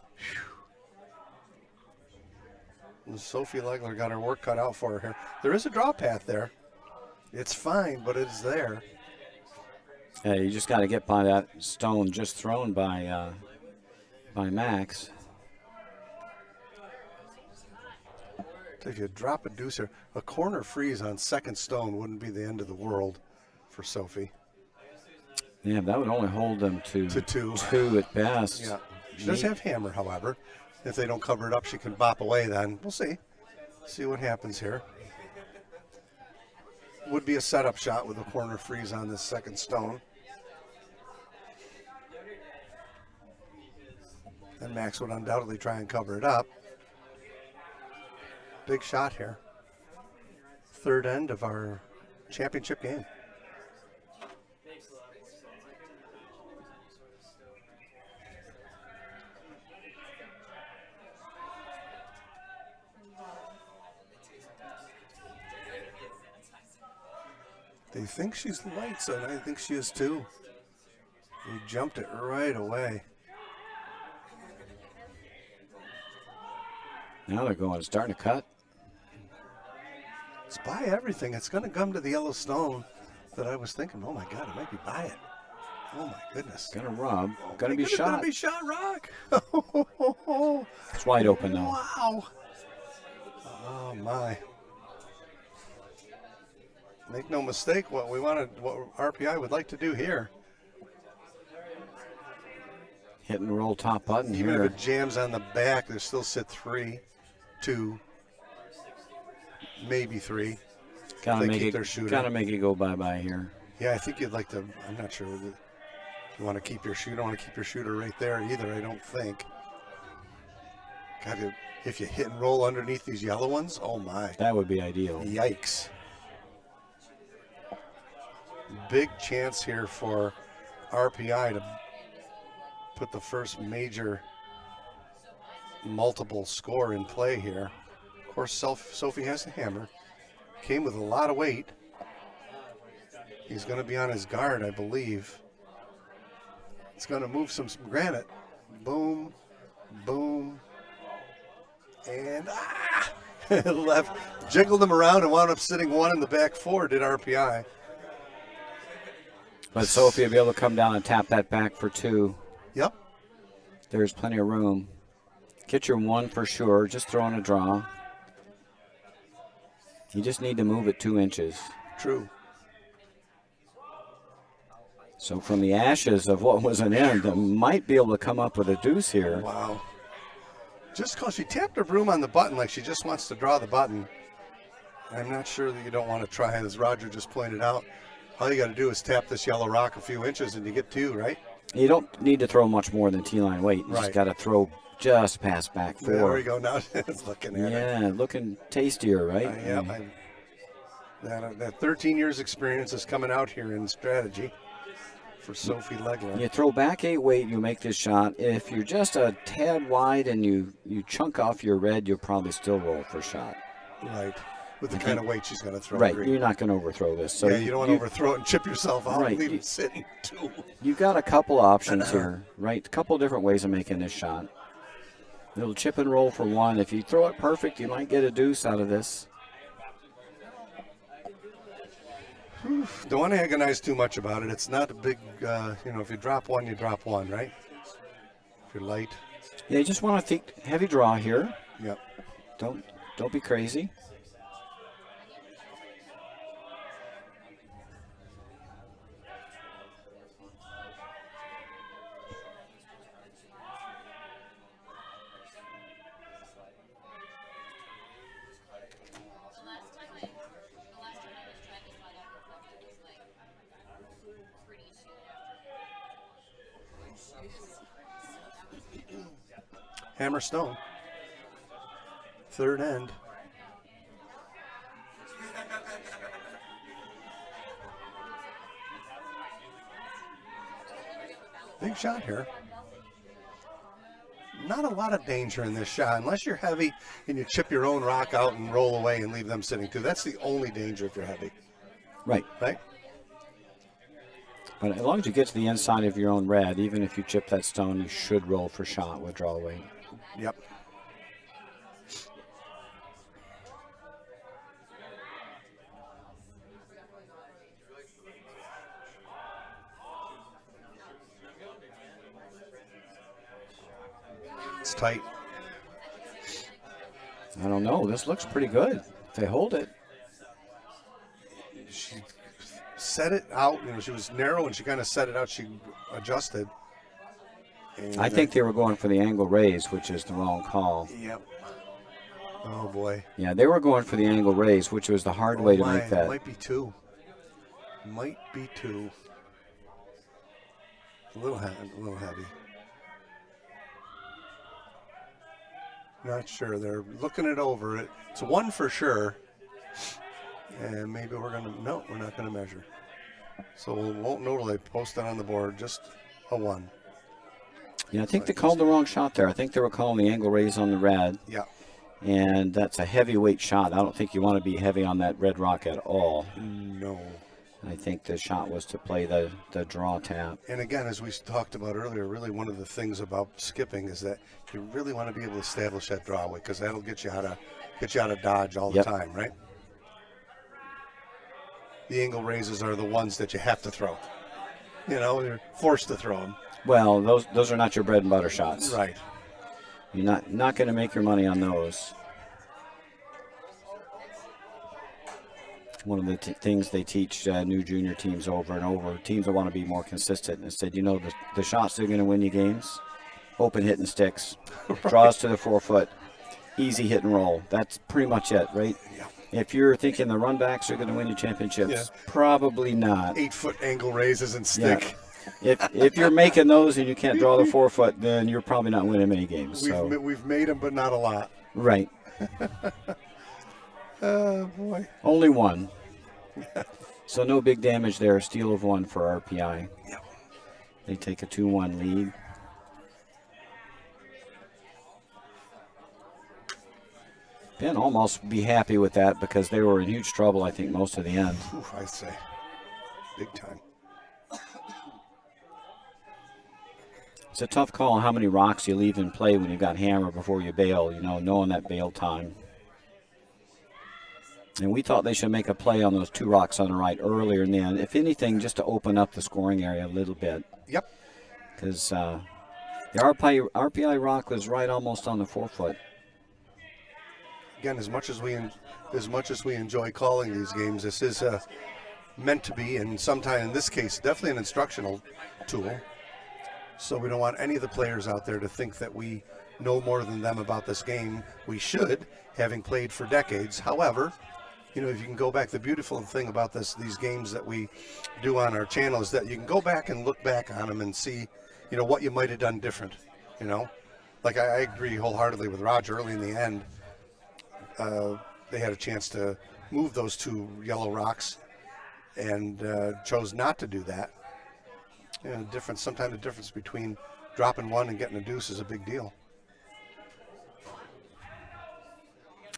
And Sophie Legler got her work cut out for her here. There is a draw path there. It's fine, but it's there. Yeah, you just got to get by that stone just thrown by Max. If you drop a deuce here, a corner freeze on second stone wouldn't be the end of the world for Sophie. Yeah, that would only hold them to 2 at best. Yeah. She does have hammer, however. If they don't cover it up, she can bop away then. We'll see. See what happens here. Would be a setup shot with a corner freeze on this second stone. And Max would undoubtedly try and cover it up. Big shot here. Third end of our championship game. They think she's light, so I think she is too. He jumped it right away. Now they're going, starting to cut. It's by everything. It's going to come to the yellow stone that I was thinking, oh my God, it might be by it. Oh my goodness. Gonna rub. Gonna be shot. Gonna be shot, Rock. It's wide open though. Wow. Oh my. Make no mistake, what RPI would like to do here. Hit and roll top button Even here. if it jams on the back, they still sit 3, 2, maybe 3. Gotta They make keep it. their shooter. Gotta make it go bye-bye here. Yeah, I think you'd like to. I'm not sure. You want to keep your shooter. You don't want to keep your shooter right there either. I don't think. Got to. If you hit and roll underneath these yellow ones, oh my. That would be ideal. Yikes. Big chance here for RPI to put the first major multiple score in play here. Of course, Sophie has the hammer. Came with a lot of weight. He's going to be on his guard, I believe. It's going to move some granite. Boom, boom, and left. Jiggled him around and wound up sitting 1 in the back 4, did RPI. But Sophie will be able to come down and tap that back for 2. Yep. There's plenty of room. Get your 1 for sure. Just throw in a draw. You just need to move it 2 inches. True. So from the ashes of what was an end, they might be able to come up with a deuce here. Wow. Just because she tapped her broom on the button like she just wants to draw the button. I'm not sure that you don't want to try, as Roger just pointed out. All you got to do is tap this yellow rock a few inches and you get 2, right? You don't need to throw much more than T-line weight. You just got to throw just past back 4. There we go. Now it's looking at it. Yeah, looking tastier, right? That 13 years experience is coming out here in strategy for Sophie Legler. You throw back 8 weight, you make this shot. If you're just a tad wide and you chunk off your red, you'll probably still roll for shot. Right. With the kind of weight she's going to throw. Right, you're not going to overthrow this. So yeah, you don't want to overthrow it and chip yourself out right, and leave it sitting 2. You've got a couple options here, right? A couple different ways of making this shot. Little chip and roll for 1. If you throw it perfect, you might get a deuce out of this. Don't want to agonize too much about it. It's not a big, if you drop 1, you drop 1, right? If you're light. Yeah, you just want to think heavy draw here. Yep. Don't be crazy. Hammer stone. 3rd end. Big shot here. Not a lot of danger in this shot unless you're heavy and you chip your own rock out and roll away and leave them sitting 2. That's the only danger if you're heavy. Right. Right? But as long as you get to the inside of your own red, even if you chip that stone, you should roll for shot with draw weight. Yep. It's tight. I don't know. This looks pretty good. If they hold it. She set it out. She was narrow and she kind of set it out. She adjusted. And I think they were going for the angle raise, which is the wrong call. Yep. Oh, boy. Yeah, they were going for the angle raise, which was the hard way to make that. Might be 2. Might be 2. A little heavy. Not sure. They're looking it over. It's 1 for sure. And maybe we're not going to measure. So we won't know till they post it on the board. Just a 1. Yeah, I think they called the wrong shot there. I think they were calling the angle raise on the red. Yeah. And that's a heavyweight shot. I don't think you want to be heavy on that red rock at all. No. I think the shot was to play the draw tap. And again, as we talked about earlier, really one of the things about skipping is that you really want to be able to establish that draw weight, because that'll get you out of dodge all the time, right? The angle raises are the ones that you have to throw. You know, you're forced to throw them. Well, those are not your bread and butter shots. Right. You're not going to make your money on those. One of the things they teach new junior teams over and over, teams that want to be more consistent, and said, the shots that are going to win you games, open hitting sticks, Right. draws to the 4-foot, easy hit and roll. That's pretty much it, right? Yeah. If you're thinking the runbacks are going to win you championships, probably not. 8-foot angle raises and stick. Yeah. If you're making those and you can't draw the 4-foot, then you're probably not winning many games. We've made them, but not a lot. Right. Oh, boy. Only one. So no big damage there. Steal of 1 for RPI. Yep. They take a 2-1 lead. Ben almost be happy with that because they were in huge trouble, I think, most of the end. Oof, I'd say big time. It's a tough call how many rocks you leave in play when you've got hammer before you bail, knowing that bail time. And we thought they should make a play on those 2 rocks on the right earlier in the end, if anything, just to open up the scoring area a little bit. Yep. Because the RPI rock was right almost on the 4-foot. Again, as much as we enjoy calling these games, this is meant to be, and sometimes in this case, definitely an instructional tool. So we don't want any of the players out there to think that we know more than them about this game. We should, having played for decades. However, if you can go back, the beautiful thing about these games that we do on our channel is that you can go back and look back on them and see, what you might have done different. Like I agree wholeheartedly with Roger. Early in the end, they had a chance to move those 2 yellow rocks and chose not to do that. Sometimes the difference between dropping 1 and getting a deuce is a big deal.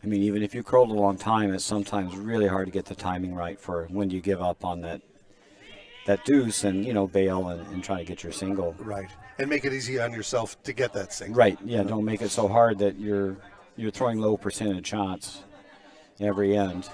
I mean, even if you curled a long time, it's sometimes really hard to get the timing right for when you give up on that deuce and, bail and try to get your single. Right. And make it easy on yourself to get that single. Right. Yeah, don't make it so hard that you're throwing low percentage shots every end.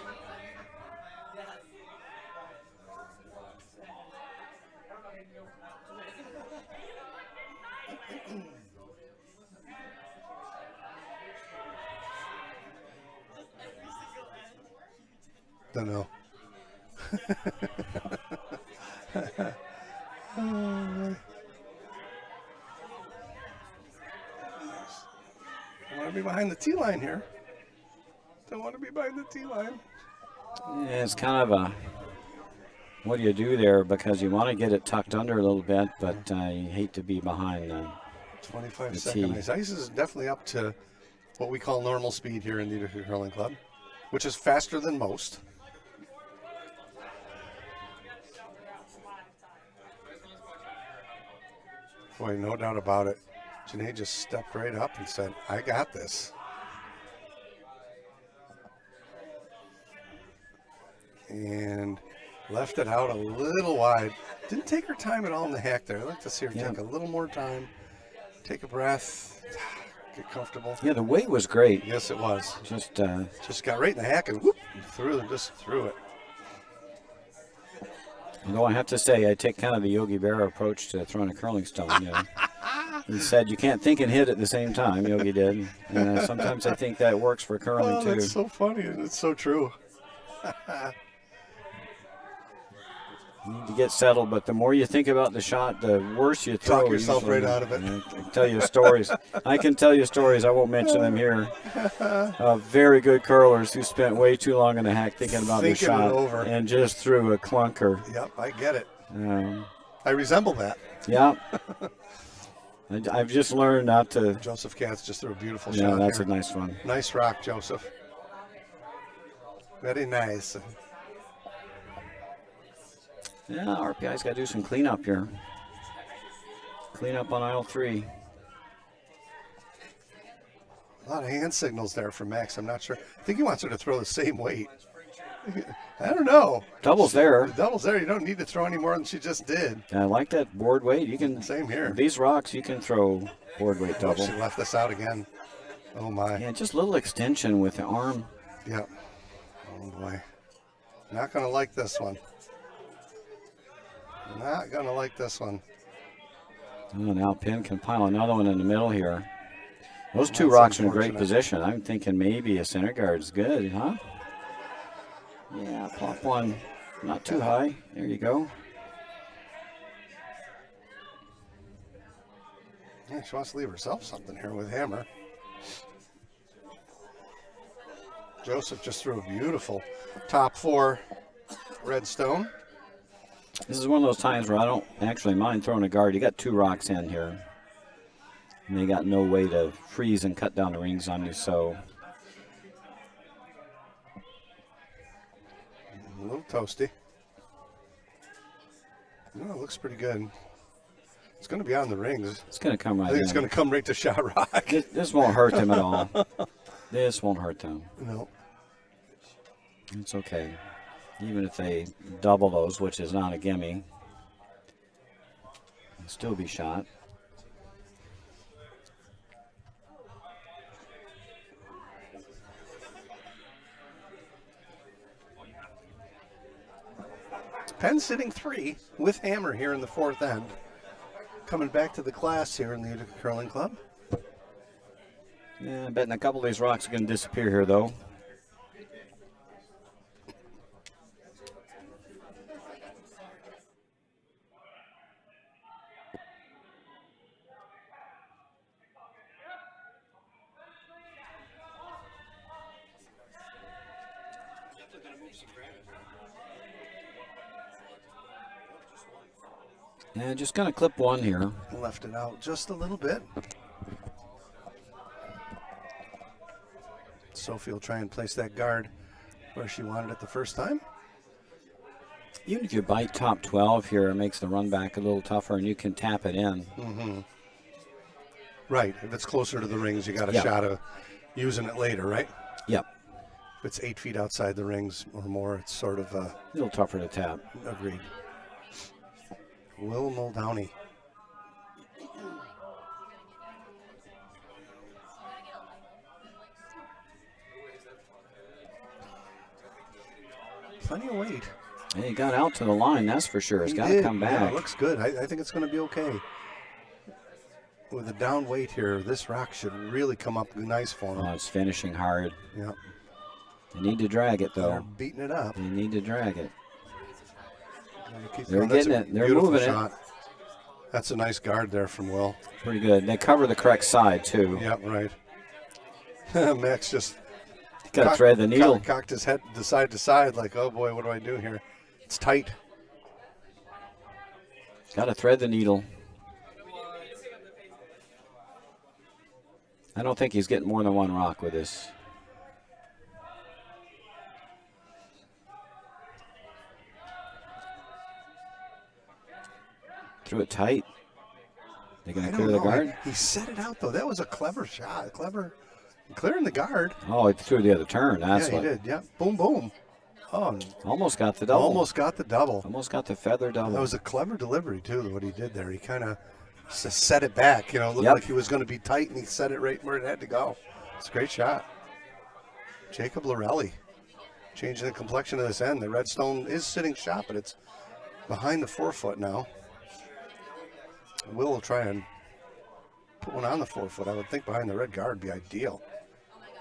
Don't know. I want to be behind the tee line here. Don't want to be behind the tee line. Yeah, it's kind of a, what do you do there? Because you want to get it tucked under a little bit, but you hate to be behind 25-second ice. Ice is definitely up to what we call normal speed here in the Utica Curling Club, which is faster than most. Boy, no doubt about it. Janae just stepped right up and said, I got this. And left it out a little wide. Didn't take her time at all in the hack there. I'd like to see her take a little more time, take a breath, get comfortable. Yeah, the weight was great. Yes, it was. Just got right in the hack and whoop, threw it. Although I have to say, I take kind of the Yogi Berra approach to throwing a curling stone. He said you can't think and hit at the same time. Yogi did. And sometimes I think that works for curling too. That's so funny, and it's so true. You need to get settled, but the more you think about the shot, the worse you throw. Talk yourself usually. right out of it. I can tell you stories. I can tell you stories. I won't mention them here. Very good curlers who spent way too long in the hack thinking about the shot and just threw a clunker. Yep, I get it. I resemble that. Yeah. I've just learned not to. Joseph Katz just threw a beautiful shot. Yeah, that's here. a nice one. Nice rock, Joseph. Very nice. Yeah, RPI's got to do some cleanup here. Clean up on aisle 3. A lot of hand signals there from Max. I'm not sure. I think he wants her to throw the same weight. I don't know. Double's there. The double's there. You don't need to throw any more than she just did. I like that board weight. You can. Same here. These rocks, you can throw board weight Oh, double. she left this out again. Oh, my. Yeah, just a little extension with the arm. Yep. Oh, boy. Not going to like this one. Not going to like this one. Oh, now Penn can pile another one in the middle here. Those two That's rocks are in a great unfortunate. position. I'm thinking maybe a center guard's good, huh? Yeah, plop one. Not too high. There you go. Yeah, she wants to leave herself something here with hammer. Joseph just threw a beautiful top 4 red stone. This is one of those times where I don't actually mind throwing a guard. You got 2 rocks in here. And they got no way to freeze and cut down the rings on you, so. A little toasty. No, it looks pretty good. It's going to be on the rings. It's going to come right I think it's in. going to come right to Shot Rock. This won't hurt them at all. This won't hurt them. No. It's okay. Even if they double those, which is not a gimme, it'll still be shot. Penn sitting 3 with hammer here in the 4th end. Coming back to the class here in the Utica Curling Club. Yeah, I'm betting a couple of these rocks are going to disappear here, though. And just going to clip one here. Left it out just a little bit. Sophie will try and place that guard where she wanted it the first time. Even if you bite top 12 here, it makes the run back a little tougher, and you can tap it in. Mm-hmm. Right. If it's closer to the rings, you got a Yeah. shot of using it later, right? Yep. If it's 8 feet outside the rings or more, it's sort of A little tougher to tap. agreed. Will Muldowney. Plenty of weight. And he got out to the line, that's for sure. It's He got to did. come Yeah, back. it looks good. I think it's going to be okay. With the down weight here, this rock should really come up nice for him. Oh, it's finishing hard. Yep. They need to drag it, They're though. beating it up. They need to drag it. Keep They're going. That's getting a it. They're beautiful moving it. shot. That's a nice guard there from Will. Pretty good. They cover the correct side, too. Yep, right. Max just Got to thread the needle. cocked his head to side like, oh boy, what do I do here? It's tight. Got to thread the needle. I don't think he's getting more than one rock with this. Threw it tight. They going I to don't clear the know. guard? He set it out though. That was a clever shot. Clever clearing the guard. Oh, he threw the other turn. That's yeah, what. he did. Yeah. Boom, boom. Oh, Almost got the double. almost got the double. Almost got the feather double. That was a clever delivery too. What he did there, he kind of set it back. You know, it looked Yep. like he was going to be tight, and he set it right where it had to go. It's a great shot. Jacob Lorelli changing the complexion of this end. The redstone is sitting shot, but it's behind the 4-foot now. Will try and put one on the 4-foot. I would think behind the red guard would be ideal.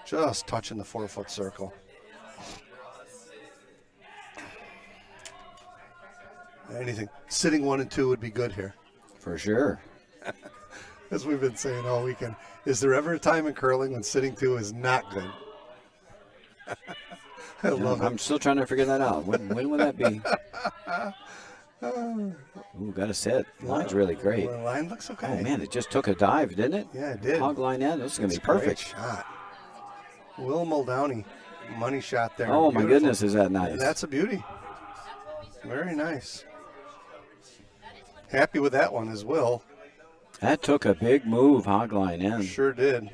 Just touching the 4-foot circle. Anything. Sitting 1 and 2 would be good here. For sure. As we've been saying all weekend. Is there ever a time in curling when sitting 2 is not good? I love I'm it. still trying to figure that out. When would that be? Ooh, got a set. Line's really great. The line looks okay. Oh, man, it just took a dive, didn't it? Yeah, it did. Hog line in. This is going to It's be a great perfect. shot. Will Muldowney, money shot there. Oh, my Beautiful. goodness, is that nice. That's a beauty. Very nice. Happy with that one as well. That took a big move, hog line in. Sure did.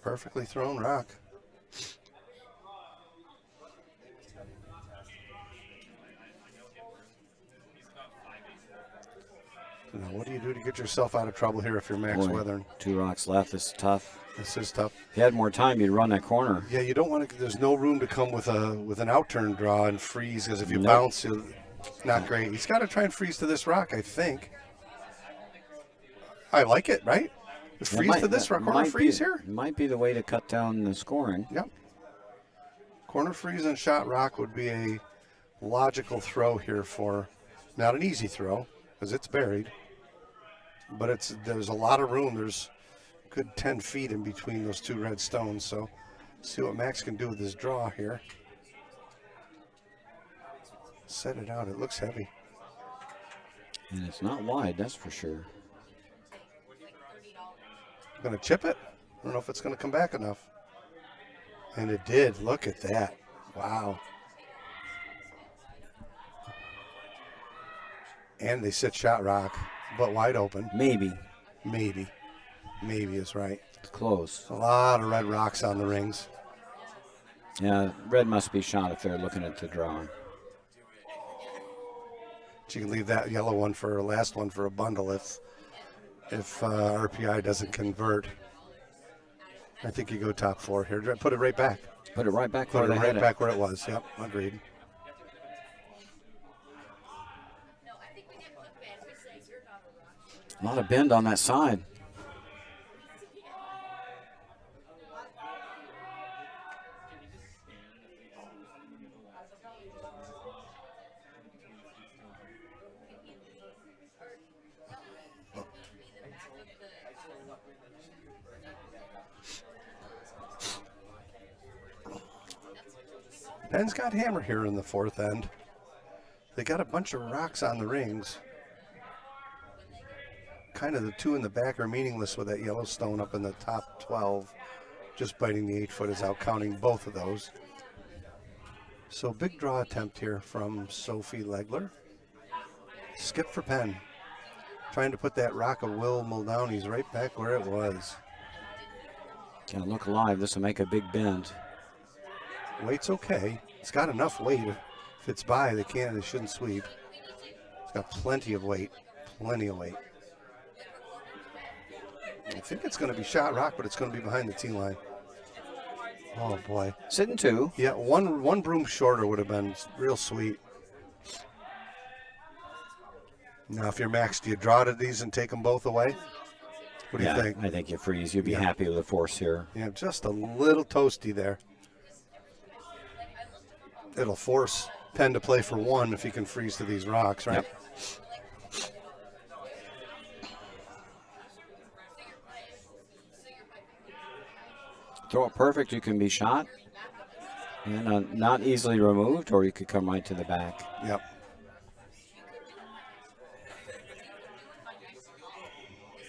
Perfectly thrown rock. you do to get yourself out of trouble here if you're Max Boy, Weathern? 2 rocks left. This is tough. This is tough. If you had more time, you'd run that corner. Yeah, you don't want to. There's no room to come with an out-turn draw and freeze, because if you Nope. bounce, not great. He's got to try and freeze to this rock, I think. I like it, right? Freeze to this rock, corner freeze here. Might be the way to cut down the scoring. Yep. Corner freeze and shot rock would be a logical throw here for, not an easy throw because it's buried, but there's a lot of room. There's a good 10 feet in between those two red stones. So see what Max can do with his draw here. Set it out. It looks heavy. And it's not wide, that's for sure. Going to chip it. I don't know if it's going to come back enough. And it did. Look at that. Wow. And they sit shot rock, but wide open. Maybe. Maybe is right. It's close. A lot of red rocks on the rings. Yeah, red must be shot if they're looking at the draw. You can leave that yellow one for last one for a bundle if RPI doesn't convert. I think you go top 4 here. Put it right back. Put it right back Put where it they right had back where it was. Yep, agreed. A lot of bend on that side. Penn's got hammered here in the 4th end. They got a bunch of rocks on the rings. Kind of the 2 in the back are meaningless with that yellow stone up in the top 12. Just biting the 8-foot is out, counting both of those. So big draw attempt here from Sophie Legler. Skip for Penn. Trying to put that rock of Will Muldowney's right back where it was. Can look alive. This will make a big bend. Weight's okay. It's got enough weight. If it's by, they shouldn't sweep. It's got plenty of weight. Plenty of weight. I think it's going to be shot rock, but it's going to be behind the tee line. Oh, boy. Sitting 2. Yeah, one broom shorter would have been real sweet. Now, if you're Max, do you draw to these and take them both away? What do you think? I think you freeze. You'd be happy with the force here. Yeah, just a little toasty there. It'll force Penn to play for 1 if he can freeze to these rocks, right? Yep. Throw it perfect, you can be shot. And not easily removed, or you could come right to the back. Yep.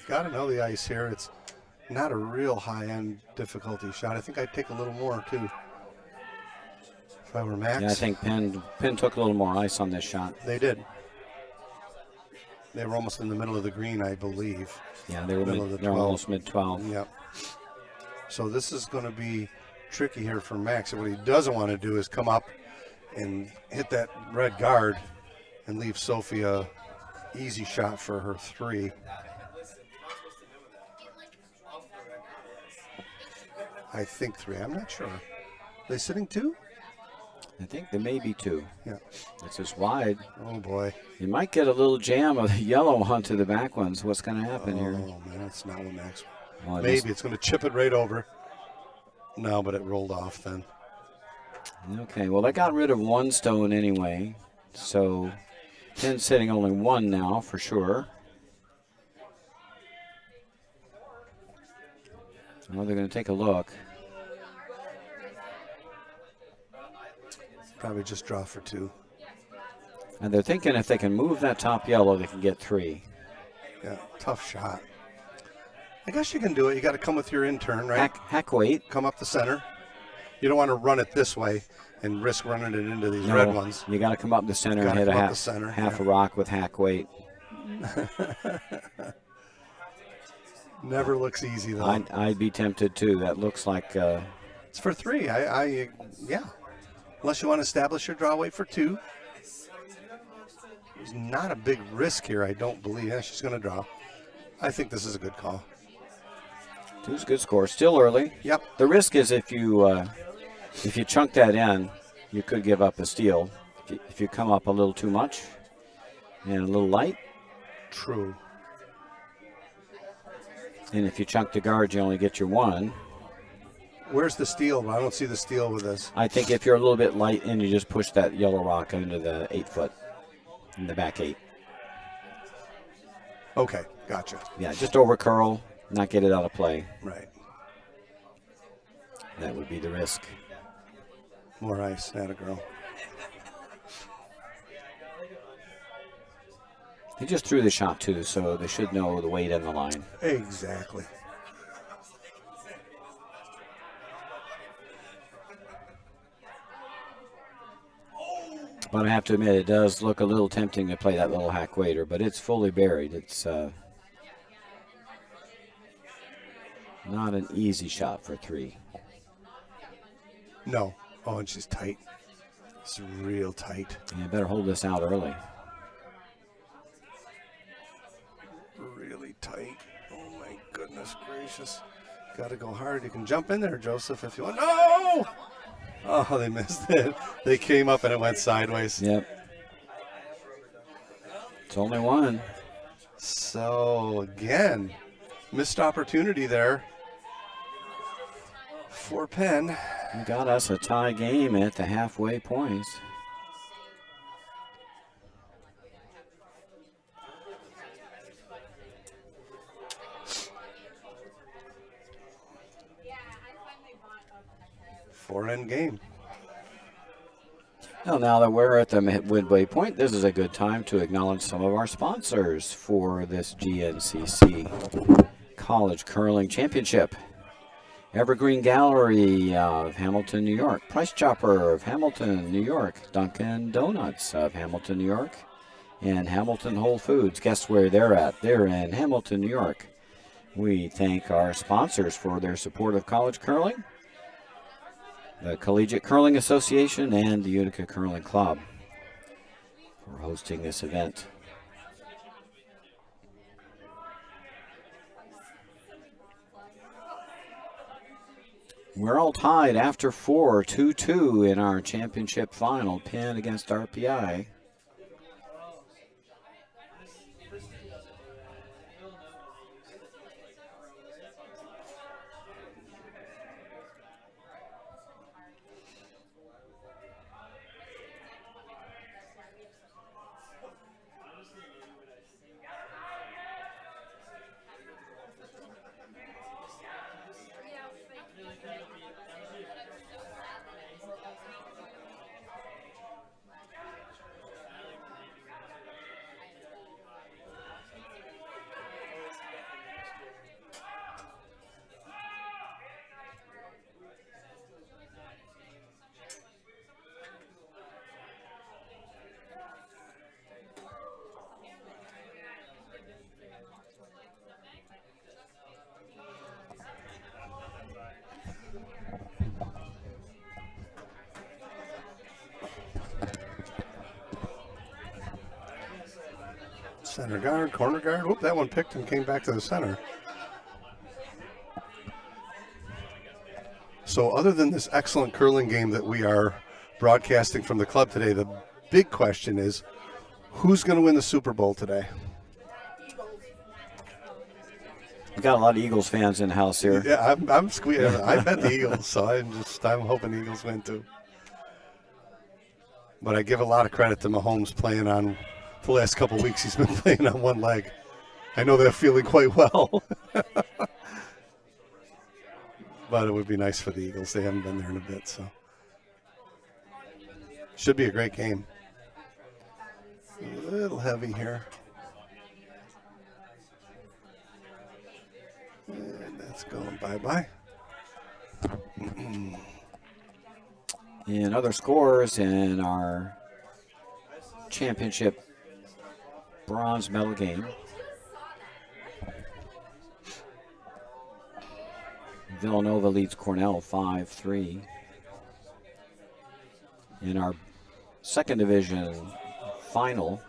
Got to know the ice here. It's not a real high-end difficulty shot. I think I'd take a little more, too. If I were Max. Yeah, I think Penn took a little more ice on this shot. They did. They were almost in the middle of the green, I believe. Yeah, they were they're almost mid-12. Yep. So this is going to be tricky here for Max. And what he doesn't want to do is come up and hit that red guard and leave Sophie a easy shot for her 3. I think 3. I'm not sure. Are they sitting 2? I think there may be 2. Yeah. It's just wide. Oh, boy. You might get a little jam of the yellow onto the back ones. What's going to happen here? Oh, man, that's not what Max. Well, Maybe it's going to chip it right over. No, but it rolled off then. Okay, well, they got rid of 1 stone anyway. So Penn's sitting only 1 now for sure. Well, they're going to take a look. Probably just draw for 2. And they're thinking if they can move that top yellow, they can get 3. Yeah, tough shot. I guess you can do it. You got to come with your in-turn, right? Hack weight. Come up the center. You don't want to run it this way and risk running it into these red ones. You got to come up the center and hit a half a rock with hack weight. Never looks easy, though. I'd be tempted, too. That looks like... it's for 3. Yeah. Unless you want to establish your draw weight for 2. There's not a big risk here, I don't believe. Yeah, she's going to draw. I think this is a good call. Two's a good score. Still early. Yep. The risk is if you chunk that in, you could give up a steal. If you come up a little too much and a little light. True. And if you chunk the guard, you only get your one. Where's the steal? I don't see the steal with this. I think if you're a little bit light and you just push that yellow rock into the 8-foot in the back 8. Okay, gotcha. Yeah, just over curl, not get it out of play. Right. That would be the risk. More ice, not a girl. He just threw the shot too, so they should know the weight and the line. Exactly. But I have to admit, it does look a little tempting to play that little hack waiter, but it's fully buried. It's not an easy shot for 3. No. Oh, and she's tight. It's real tight. You better hold this out early. Really tight. Oh, my goodness gracious. Got to go hard. You can jump in there, Joseph, if you want. No! Oh, they missed it. They came up and it went sideways. Yep. It's only one. So, again, missed opportunity there for Penn. You got us a tie game at the halfway point. Four-end game. Well, now that we're at the midway point, this is a good time to acknowledge some of our sponsors for this GNCC College Curling Championship. Evergreen Gallery of Hamilton, New York. Price Chopper of Hamilton, New York. Dunkin' Donuts of Hamilton, New York. And Hamilton Whole Foods. Guess where they're at? They're in Hamilton, New York. We thank our sponsors for their support of college curling, the Collegiate Curling Association, and the Utica Curling Club for hosting this event. We're all tied after 4, 2-2 in our championship final, Penn against RPI. Center guard, corner guard. Whoop, that one picked and came back to the center. So other than this excellent curling game that we are broadcasting from the club today, the big question is, who's going to win the Super Bowl today? We got a lot of Eagles fans in the house here. Yeah, I'm squeezing. I bet the Eagles, so I'm hoping the Eagles win too. But I give a lot of credit to Mahomes playing on the last couple of weeks. He's been playing on one leg. I know they're feeling quite well. But it would be nice for the Eagles. They haven't been there in a bit, so. Should be a great game. A little heavy here. And that's going bye-bye. And other scores in our championship bronze medal game. Villanova leads Cornell 5-3. In our second division final,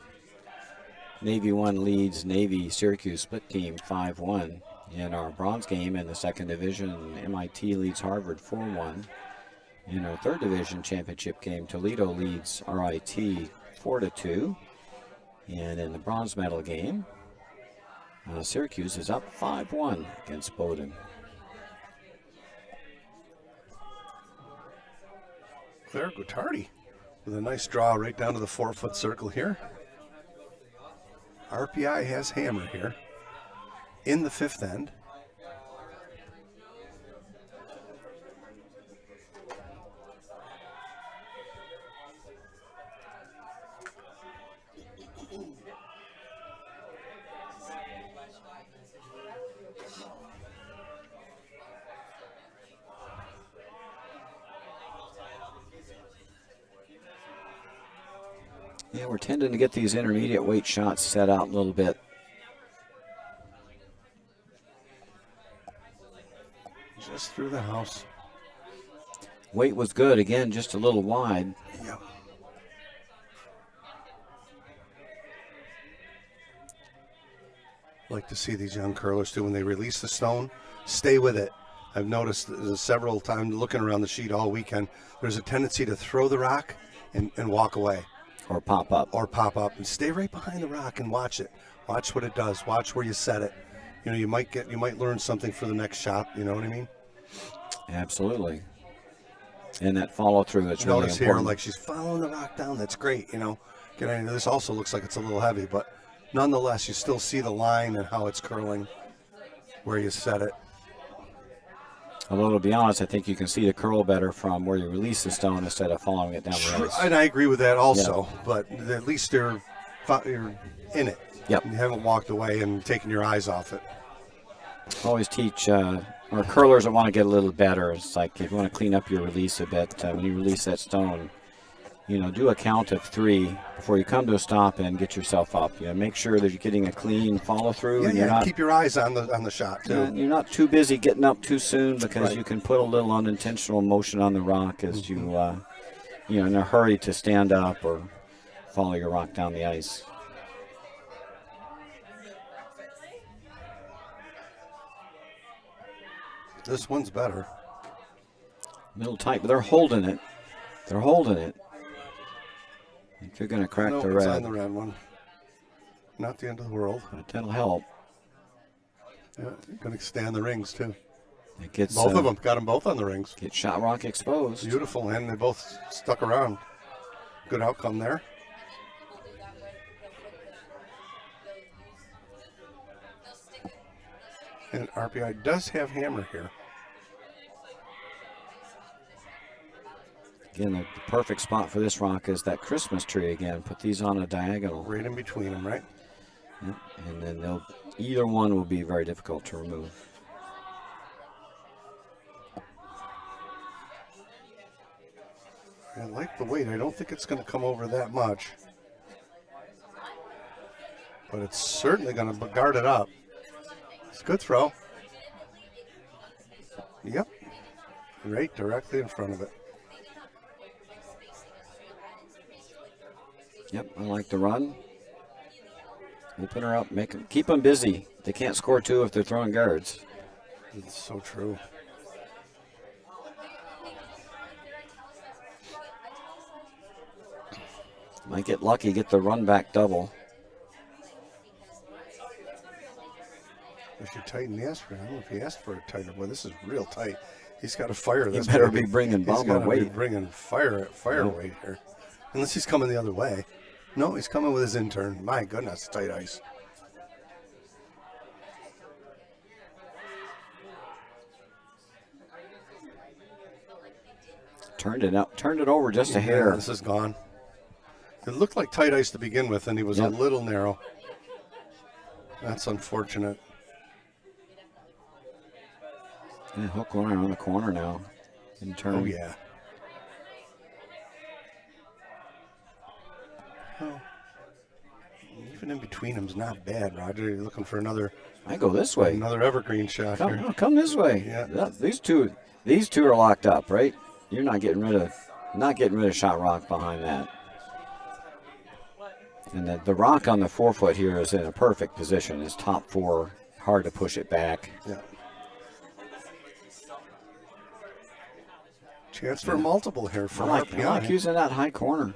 Navy 1 leads Navy Syracuse split team 5-1 in our bronze game. In the second division, MIT leads Harvard 4-1. In our third division championship game, Toledo leads RIT 4-2. And in the bronze medal game, Syracuse is up 5-1 against Bowdoin. Claire Guattardi with a nice draw right down to the 4-foot circle here. RPI has hammer here in the fifth end. Yeah, we're tending to get these intermediate weight shots set out a little bit. Just through the house. Weight was good. Again, just a little wide. Yep. Like to see these young curlers too, when they release the stone, stay with it. I've noticed several times looking around the sheet all weekend, there's a tendency to throw the rock and walk away. Or pop up. Or pop up and stay right behind the rock and watch it. Watch what it does. Watch where you set it. You know, you might learn something for the next shot. You know what I mean? Absolutely. And that follow through that's really Notice important. here, like she's following the rock down. That's great. You know, this also looks like it's a little heavy, but nonetheless, you still see the line and how it's curling, where you set it. Although, to be honest, I think you can see the curl better from where you release the stone instead of following it down the ice. And I agree with that also, but at least you're in it. Yep. You haven't walked away and taken your eyes off it. Always teach our curlers that want to get a little better. It's like if you want to clean up your release a bit, when you release that stone, do a count of 3 before you come to a stop and get yourself up. Make sure that you're getting a clean follow through. Yeah, and keep your eyes on the shot too. You're not too busy getting up too soon, because you can put a little unintentional motion on the rock as you, in a hurry to stand up or follow your rock down the ice. This one's better. A little tight, but they're holding it. They're holding it. I think you're going to crack the red. It's on the red one. Not the end of the world. But that'll help. Yeah, going to stay on the rings too. It gets both of them. Got them both on the rings. Get shot rock exposed. Beautiful, and they both stuck around. Good outcome there. And RPI does have hammer here. Again, the perfect spot for this rock is that Christmas tree again. Put these on a diagonal. Right in between them, right? Yep. And then either one will be very difficult to remove. I like the weight. I don't think it's going to come over that much. But it's certainly going to guard it up. It's a good throw. Yep. Right directly in front of it. Yep, I like the run. Open her up, keep them busy. They can't score 2 if they're throwing guards. It's so true. Might get lucky, get the run back double. If you tighten the S for him, I don't know if he asked for a tighter. Boy, this is real tight. He's got to fire this. He better be bringing bomber weight. He's got to be bringing fire weight here. Unless he's coming the other way. No, he's coming with his intern. My goodness, tight ice. Turned it over just a hair. This is gone. It looked like tight ice to begin with, and he was a little narrow. That's unfortunate. Yeah, hook line on the corner now. In turn. Oh, yeah. Well, even in between them's not bad, Roger. You're looking for another. I go this way. Another evergreen shot here. No, come this way. Yeah. These two are locked up, right? You're not getting rid of shot rock behind that. And the rock on the 4-foot here is in a perfect position. It's top 4, hard to push it back. Yeah. Chance for multiple here for RPI. I like using that high corner.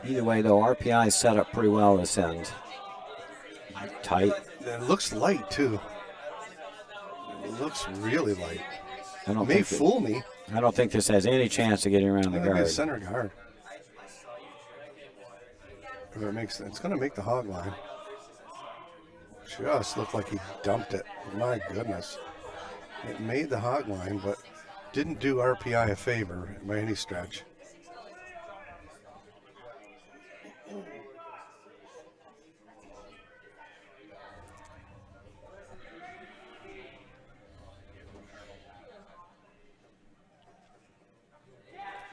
Either way, though, RPI is set up pretty well this end. Tight. It looks light, too. It looks really light. I don't It may fool me. I don't think this has any chance of getting around the It's guard. center guard. It's going to make the hog line. Just looked like he dumped it. My goodness. It made the hog line, but didn't do RPI a favor by any stretch.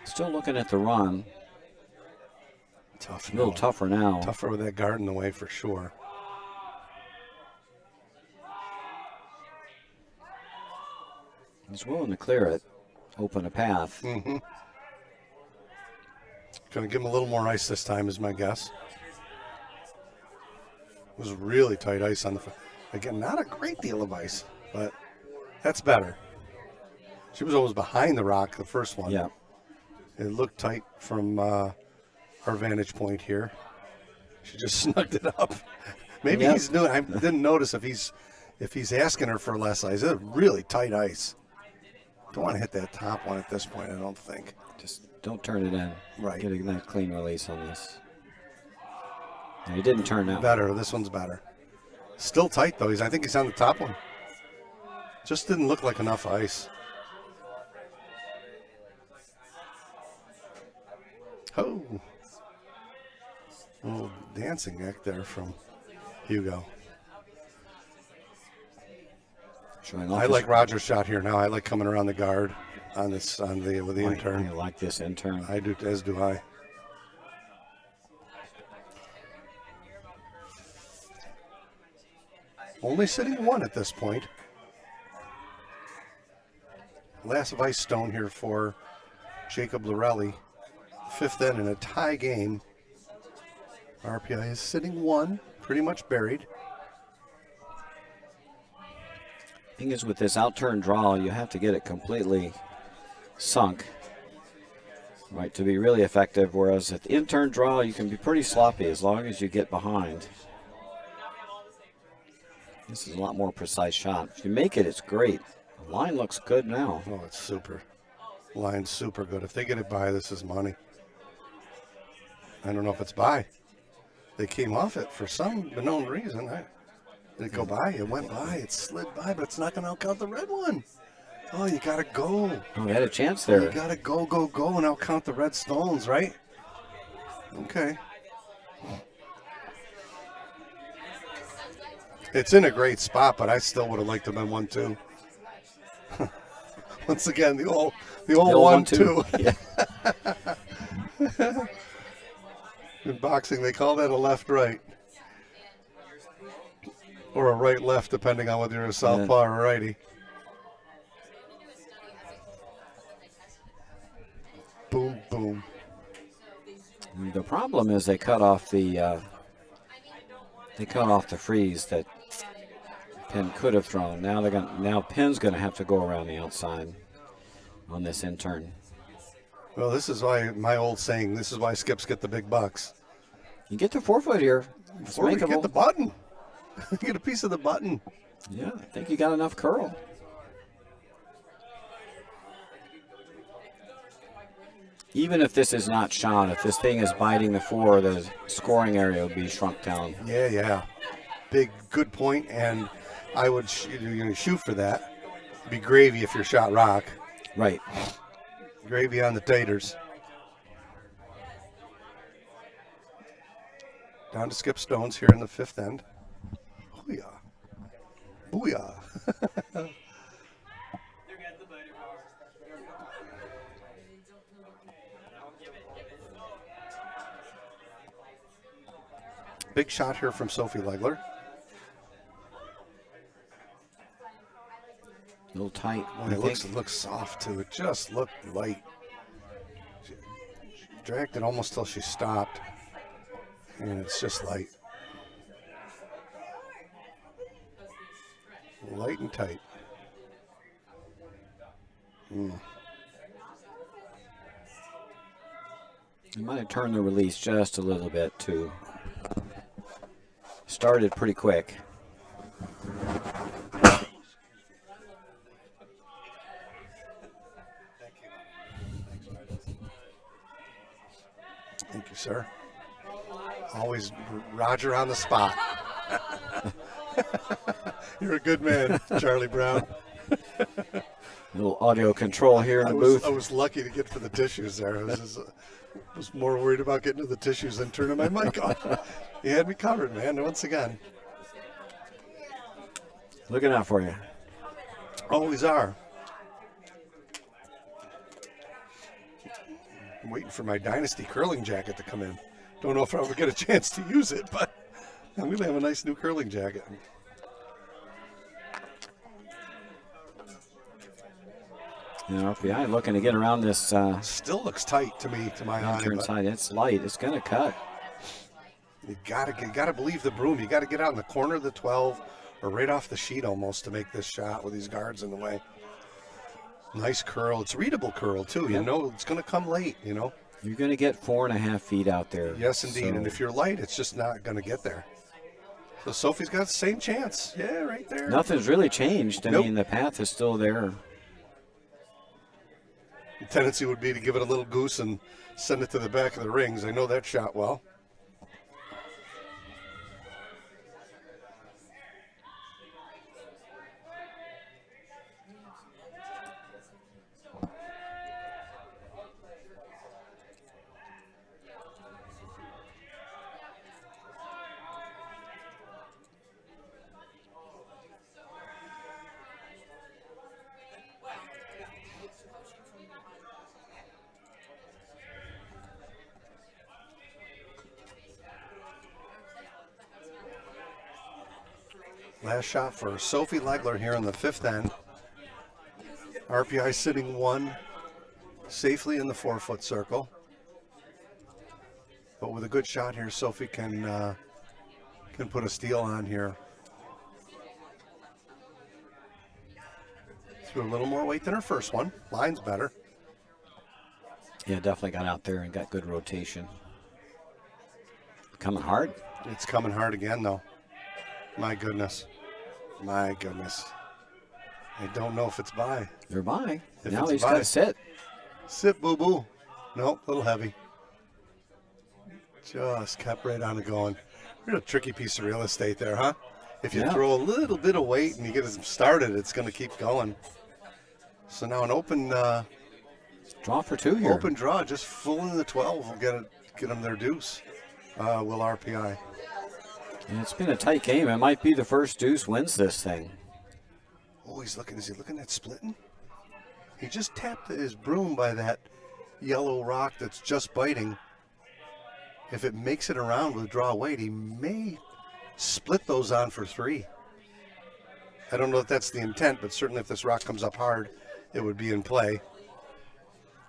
Still looking at the run. Tough. A little tougher now. Tougher with that guard in the way for sure. He's willing to clear it, open a path. Mm-hmm. Going to give him a little more ice this time is my guess. It was really tight ice on the again, not a great deal of ice, but that's better. She was always behind the rock, the first one. Yeah. It looked tight from our vantage point here. She just snugged it up. Maybe he's doing. I didn't notice if he's asking her for less ice. It's really tight ice. Don't want to hit that top one at this point, I don't think. Just don't turn it in. Right. Get a nice clean release on this. And he didn't turn out. Better. This one's better. Still tight, though. I think he's on the top one. Just didn't look like enough ice. Oh. A little dancing act there from Hugo. I like Roger's shot here now. I like coming around the guard on with the intern. I like this intern. I do, as do I. Only sitting 1 at this point. Last of ice stone here for Jacob Lorelli. 5th end in a tie game. RPI is sitting 1, pretty much buried. Thing is, with this out-turn draw, you have to get it completely sunk, right, to be really effective, whereas at the in-turn draw, you can be pretty sloppy as long as you get behind. This is a lot more precise shot. If you make it, it's great. The line looks good now. Oh, it's super. Line's super good. If they get it by, this is money. I don't know if it's by. They came off it for some unknown reason. Did it go by? It went by. It slid by, but it's not going to outcount the red one. Oh, you got to go. Oh, they had a chance there. You got to go, and outcount the red stones, right? Okay. It's in a great spot, but I still would have liked to have been 1-2. Once again, the old 1-2. Yeah. In boxing, they call that a left-right. Or a right-left, depending on whether you're a southpaw or a righty. Boom, boom. The problem is they cut off the freeze that Penn could have thrown. Now Penn's going to have to go around the outside on this intern. Well, this is why my old saying. This is why skips get the big bucks. You get the 4-foot here. It's Or you makeable. get the button. Get a piece of the button. Yeah, I think you got enough curl. Even if this is not shot, if this thing is biting the 4, the scoring area would be shrunk down. Yeah. Big, good point, and I would shoot for that. Be gravy if you're shot rock. Right. Gravy on the taters. Down to Skip Stones here in the 5th end. Booyah. Booyah. big shot here from Sophie Legler. A little tight. Boy, it looks soft too. It just looked light. She dragged it almost till she stopped. And it's just light. Light and tight. You might have turned the release just a little bit too. Started pretty quick. Thank you, sir. Always Roger on the spot. You're a good man, Charlie Brown. A little audio control here in the booth. I was lucky to get for the tissues there. I was more worried about getting to the tissues than turning my mic off. You had me covered, man, once again. Looking out for you. Always are. I'm waiting for my Dynasty curling jacket to come in. Don't know if I'll ever get a chance to use it, but I'm going to have a nice new curling jacket. RPI looking to get around this. Still looks tight to me, to my eye. Inside. It's light. It's going to cut. You gotta believe the broom. You got to get out in the corner of the 12 or right off the sheet almost to make this shot with these guards in the way. Nice curl. It's readable curl too. You know, it's going to come late. You know. You're going to get 4.5 feet out there. Yes, indeed. And if you're light, it's just not going to get there. So Sophie's got the same chance. Yeah, right there. Nothing's really changed. I mean, the path is still there. The tendency would be to give it a little goose and send it to the back of the rings. I know that shot well. Last shot for Sophie Legler here in the fifth end. RPI sitting 1 safely in the 4-foot circle. But with a good shot here, Sophie can put a steal on here. Threw a little more weight than her first one. Line's better. Yeah, definitely got out there and got good rotation. Coming hard. It's coming hard again, though. My goodness. My goodness. I don't know if it's by. They're by. If now it's he's by. got to sit. Sit, boo-boo. Nope, a little heavy. Just kept right on it going. Real tricky piece of real estate there, huh? If you throw a little bit of weight and you get it started, it's going to keep going. So now an open draw for 2 here. Open draw, just full in the 12 will get them their deuce. Will RPI. And it's been a tight game. It might be the first deuce wins this thing. Oh, he's looking. Is he looking at splitting? He just tapped his broom by that yellow rock that's just biting. If it makes it around with draw weight, he may split those on for 3. I don't know if that's the intent, but certainly if this rock comes up hard, it would be in play.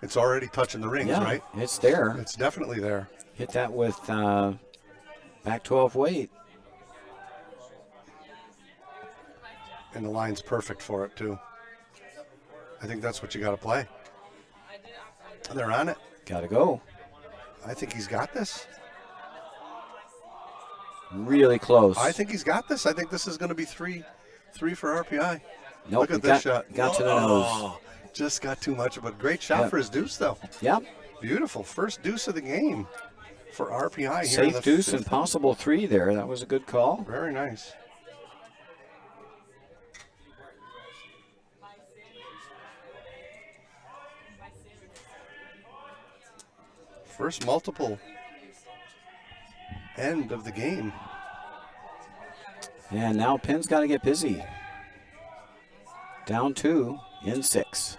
It's already touching the rings, right? It's there. It's definitely there. Hit that with back 12 weight. And the line's perfect for it, too. I think that's what you got to play. They're on it. Got to go. I think he's got this. Really close. I think he's got this. I think this is going to be three for RPI. Nope, Look at this shot. Got to the nose. Just got too much of a great shot for his deuce, though. Yep. Beautiful. First deuce of the game for RPI here. Safe deuce and possible 3 there. That was a good call. Very nice. First multiple end of the game. And now Penn's got to get busy. Down 2 in 6.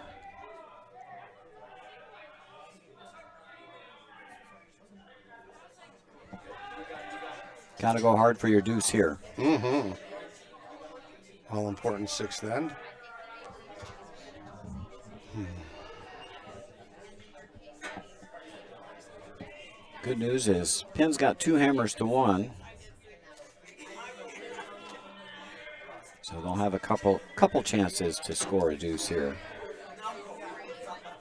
Got to go hard for your deuce here. Mm-hmm. All important sixth end. Good news is Penn's got 2 hammers to 1. So they'll have a couple chances to score a deuce here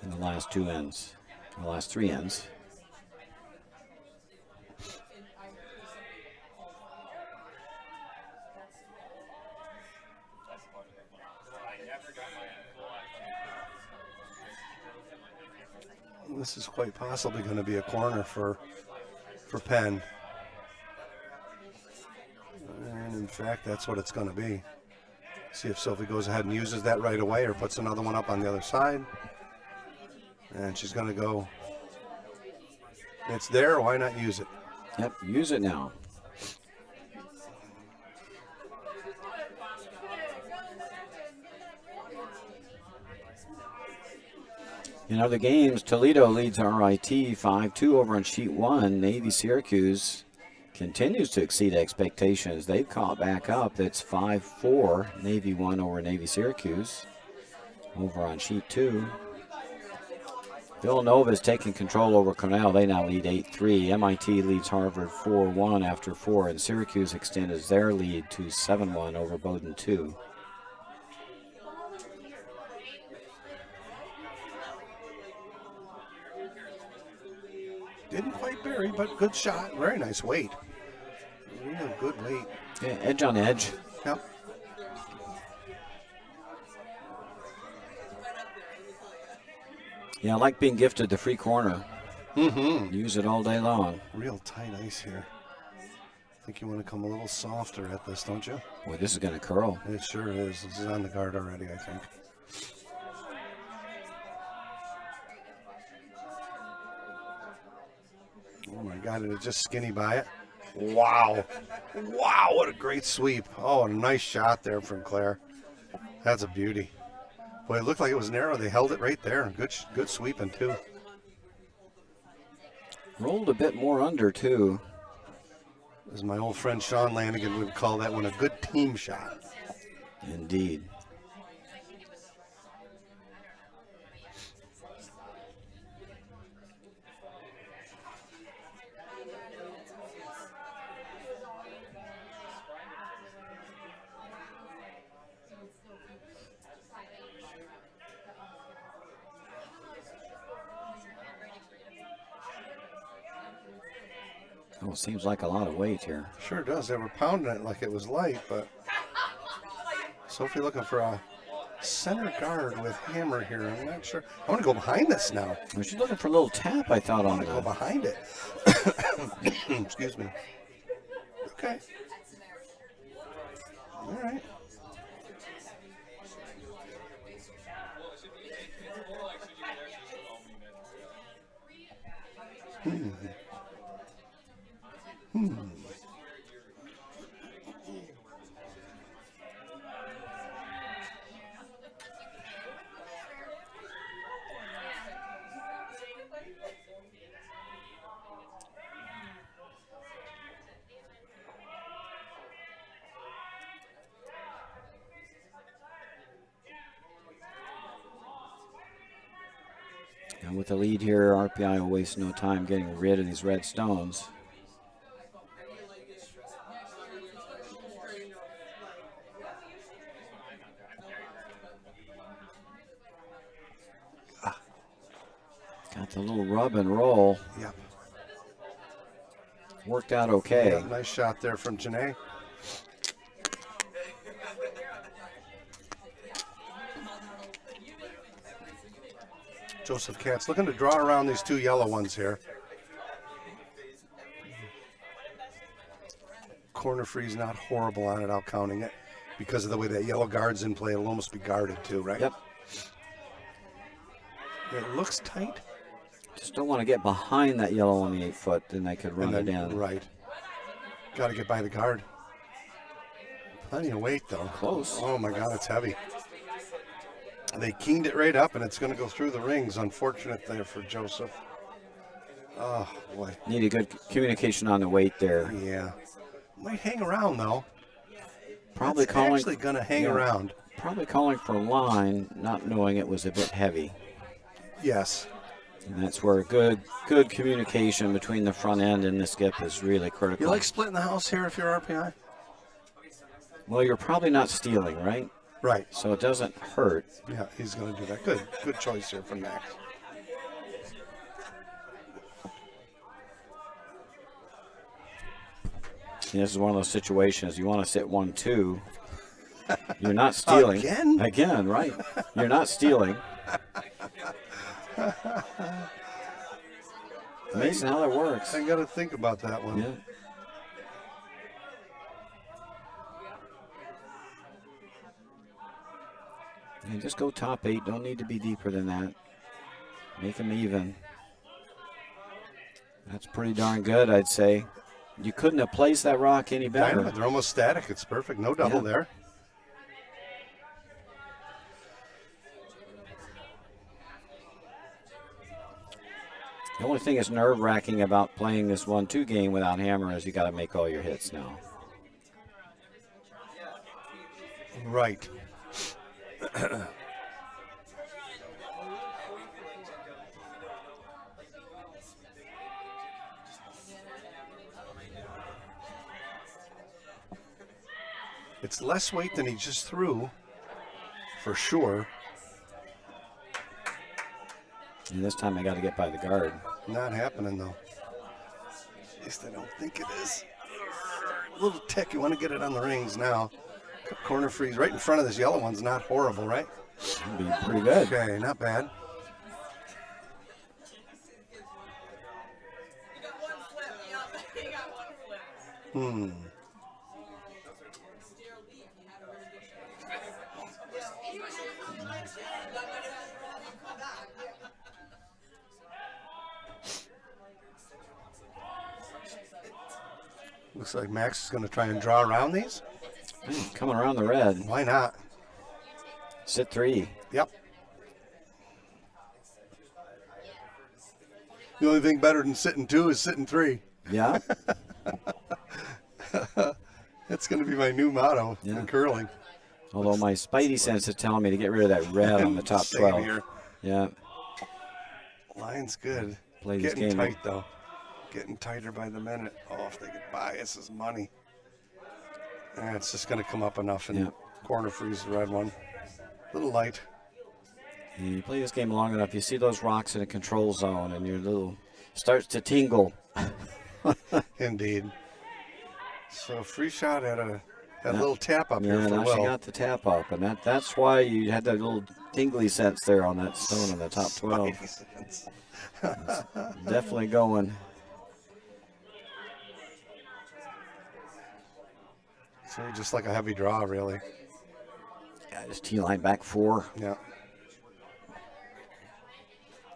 in the last 2 ends, the last 3 ends. This is quite possibly going to be a corner for Penn. And in fact, that's what it's going to be. See if Sophie goes ahead and uses that right away or puts another one up on the other side. And she's going to go. It's there. Why not use it? Yep, use it now. In other games, Toledo leads RIT 5-2 over on sheet 1. Navy Syracuse continues to exceed expectations. They've caught back up. It's 5-4. Navy won over Navy Syracuse over on sheet 2. Villanova is taking control over Cornell. They now lead 8-3. MIT leads Harvard 4-1 after 4, and Syracuse extends their lead to 7-1 over Bowdoin 2. Didn't quite bury, but good shot. Very nice weight. Real good weight. Yeah, edge on edge. Yep. Yeah, I like being gifted the free corner. Mm-hmm. Use it all day long. Real tight ice here. I think you want to come a little softer at this, don't you? Boy, this is going to curl. It sure is. This is on the guard already, I think. Oh my God, did it just skinny by it? Wow. Wow, what a great sweep. Oh, a nice shot there from Claire. That's a beauty. Boy, it looked like it was narrow. They held it right there. Good sweeping, too. Rolled a bit more under, too. As my old friend Sean Lanigan would call that one, a good team shot. Indeed. Oh, seems like a lot of weight here. Sure does. They were pounding it like it was light, but Sophie looking for a center guard with hammer here. I'm not sure. I want to go behind this now. Well, she's looking for a little tap, I thought, I on want to go the... behind it. Excuse me. Okay. All right. And with the lead here, RPI will waste no time getting rid of these red stones. Got the little rub and roll. Yep. Worked out okay. Yep, nice shot there from Janae. Joseph Katz looking to draw around these 2 yellow ones here. Corner freeze not horrible on it, out counting it. Because of the way that yellow guard's in play, it'll almost be guarded too, right? Yep. It looks tight. Just don't want to get behind that yellow on the 8-foot, then they could run it down. Right. Got to get by the guard. Plenty of weight, though. Close. Oh, my God, it's heavy. They keened it right up, and it's going to go through the rings. Unfortunate there for Joseph. Oh, boy. Needed good communication on the weight there. Yeah. Might hang around though. Probably It's calling. actually going to hang Yeah. around. Probably calling for line, not knowing it was a bit heavy. Yes. And that's where good communication between the front end and the skip is really critical. You like splitting the house here if you're RPI? Well, you're probably not stealing, right? Right. So it doesn't hurt. Yeah, he's going to do that. Good choice here from Max. And this is one of those situations you want to sit 1-2. You're not stealing. Again? Again, right. You're not stealing. Amazing how that works. I got to think about that one. Yeah. And just go top 8. Don't need to be deeper than that. Make them even. That's pretty darn good, I'd say. You couldn't have placed that rock any better. Dynamite, they're almost static. It's perfect. No double there. The only thing that's nerve-wracking about playing this 1-2 game without hammer is you got to make all your hits now. Right. It's less weight than he just threw, for sure. And this time I got to get by the guard. Not happening, though. At least I don't think it is. A little tick. You want to get it on the rings now. Corner freeze right in front of this yellow one's not horrible, right? That'd be pretty good. Okay, not bad. Looks like Max is going to try and draw around these. Coming around the red. Why not? Sit 3. Yep. The only thing better than sitting 2 is sitting 3. Yeah. That's going to be my new motto in curling. Although my spidey sense is telling me to get rid of that red on the top Same 12. here. Yeah. Line's good. Play this Getting game. tight, though. Getting tighter by the minute. Oh, if they could buy us is money. And it's just going to come up enough and corner freeze the red one. A little light. And you play this game long enough, you see those rocks in a control zone, and your little starts to tingle. Indeed. So free shot at a little tap up here Yeah, for now she Will. got the tap up, and that's why you had that little tingly sense there on that stone in the top 12. Definitely going. So just like a heavy draw, really. Yeah, just T-line back 4. Yeah.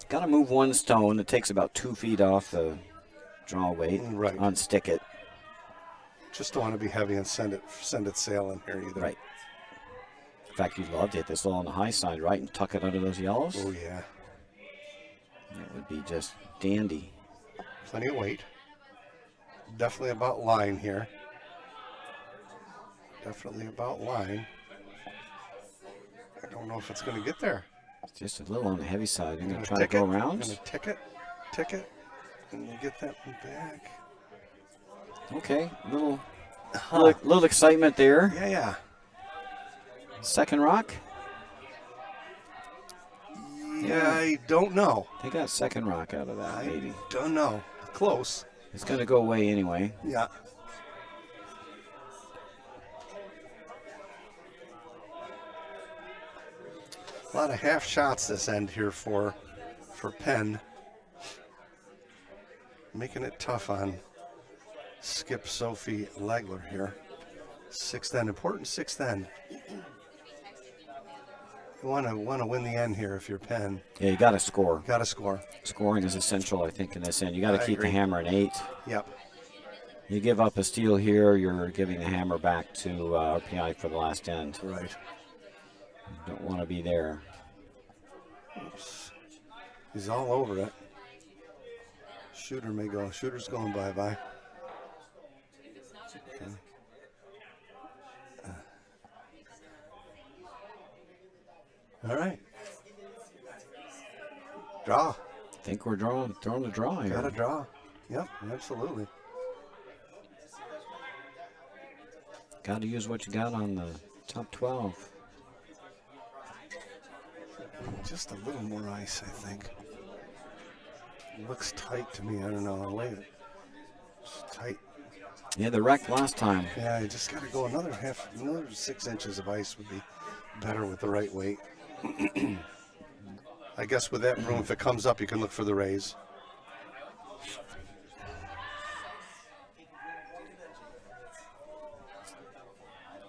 Got to move one stone. It takes about 2 feet off the draw weight. Right. Unstick it. Just don't want to be heavy and send it sailing here either. Right. In fact, you'd love to hit this little on the high side, right, and tuck it under those yellows. Oh, yeah. That would be just dandy. Plenty of weight. Definitely about line here. Definitely about line. I don't know if it's going to get there. It's just a little on the heavy side. You're going to try to tick go it. around. I'm going to tick it, and you get that one back. Okay, little excitement there. Yeah. Second rock. Yeah, I don't know. They got second rock out of that, maybe. Don't know. Close. It's going to go away anyway. Yeah. A lot of half shots this end here for Penn. Making it tough on Skip Sophie Legler here. Sixth end, important sixth end. You want to win the end here if you're Penn. Yeah, you got to score. Got to score. Scoring is essential, I think, in this end. You got to I keep agree. the hammer at 8. Yep. You give up a steal here, you're giving the hammer back to RPI for the last end. Right. You don't want to be there. Oops. He's all over it. Shooter may go. Shooter's going bye-bye. Okay. All right. Draw. I think we're throwing the draw here. Got a draw. Yep, absolutely. Got to use what you got on the top 12. Just a little more ice, I think. It looks tight to me. I don't know. I'll leave it. It's tight. Yeah, the wreck last time. Yeah, you just got to go another 6 inches of ice would be better with the right weight. I guess with that broom, if it comes up, you can look for the raise.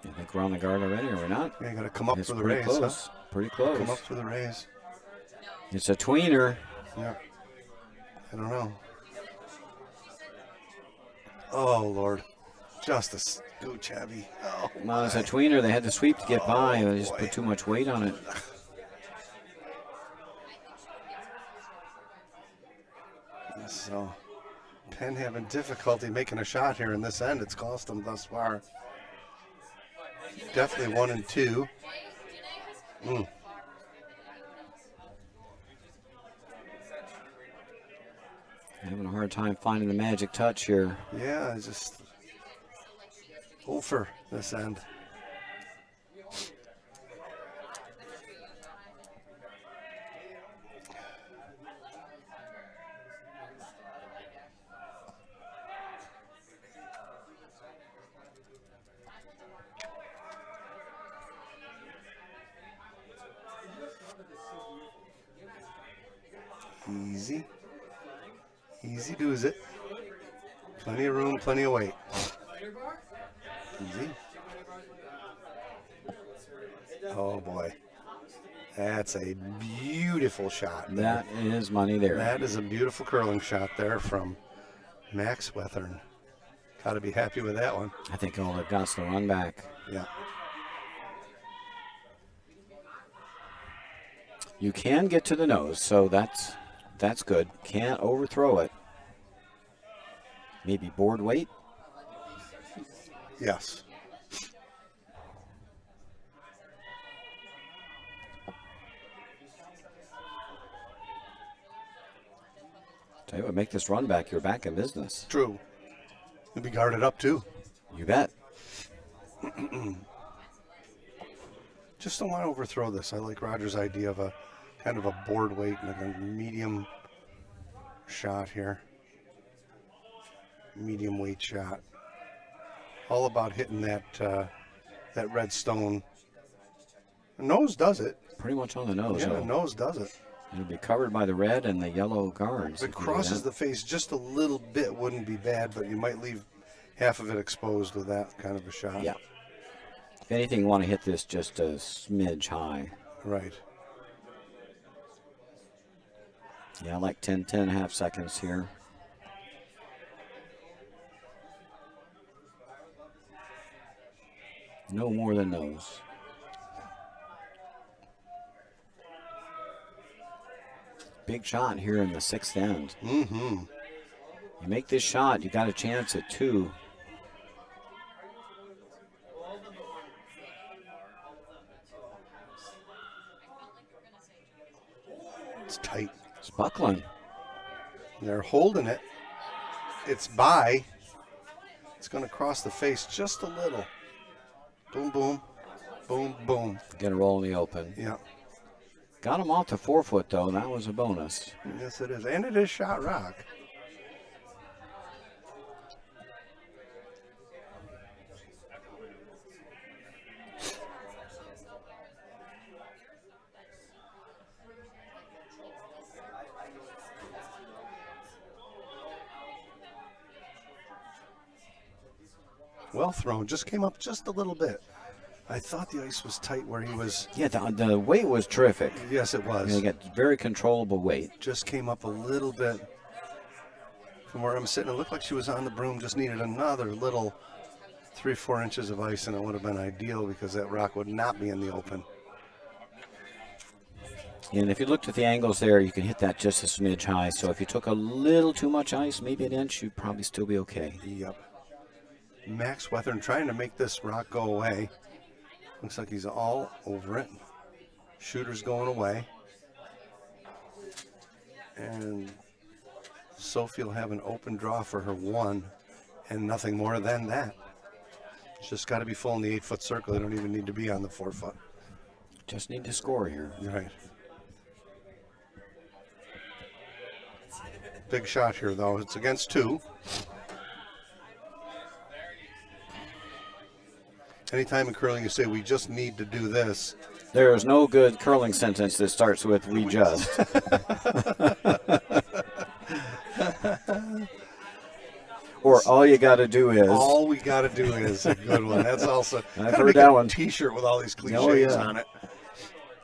I think we're on the guard already, are we not? Yeah, you got to come up It's for the pretty raise. close. Huh? Pretty close. Come up for the raise. It's a tweener. Yeah. I don't know. Oh, Lord. Just a scooch heavy. Oh, Well, it's a tweener. They had to sweep to get by. They just boy. put too much weight on it. So, Penn having difficulty making a shot here in this end. It's cost them thus far. Definitely 1 and 2. Having a hard time finding the magic touch here. Yeah, it's just over this end. Easy. Easy does it. Plenty of room, plenty of weight. Easy. Oh boy. That's a beautiful shot. That is money there. That is a beautiful curling shot there from Max Wethern. Got to be happy with that one. I think all they've got is the run back. Yeah. You can get to the nose, so that's good. Can't overthrow it. Maybe board weight. Yes. Tell you what, make this run back. You're back in business. True. You'll be guarded up too. You bet. Just don't want to overthrow this. I like Roger's idea of a kind of a board weight, like a medium shot here. Medium weight shot. All about hitting that that red stone. The nose does it. Pretty much on the nose. Yeah, though. the nose does it. It'll be covered by the red and the yellow guards. If it crosses the face just a little bit, wouldn't be bad, but you might leave half of it exposed with that kind of a shot. Yeah. If anything, you want to hit this just a smidge high. Right. Yeah, I like 10 and a half seconds here. No more than those. Big shot here in the sixth end. Mm-hmm. You make this shot, you got a chance at 2. It's tight. It's buckling. They're holding it. It's by. It's going to cross the face just a little. Boom, boom. Boom, boom. Get a roll in the open. Yeah. Got him off to 4 foot, though. That was a bonus. Yes, it is. And it is shot rock. Well thrown. Just came up just a little bit. I thought the ice was tight where he was. Yeah, the weight was terrific. Yes, it was. You got very controllable weight. Just came up a little bit from where I'm sitting. It looked like she was on the broom. Just needed another little 3-4 inches of ice, and it would have been ideal because that rock would not be in the open. And if you looked at the angles there, you can hit that just a smidge high. So if you took a little too much ice, maybe an inch, you'd probably still be okay. Yep. Max Wethern trying to make this rock go away. Looks like he's all over it. Shooter's going away. And Sophie will have an open draw for her 1 and nothing more than that. It's just got to be full in the 8-foot circle. They don't even need to be on the 4-foot. Just need to score here. Right. Big shot here, though. It's against 2. Anytime in curling you say, we just need to do this. There is no good curling sentence that starts with, we just. Or all you got to do is. All we got to do is a good one. That's also. I've heard that one. T-shirt with all these cliches on it.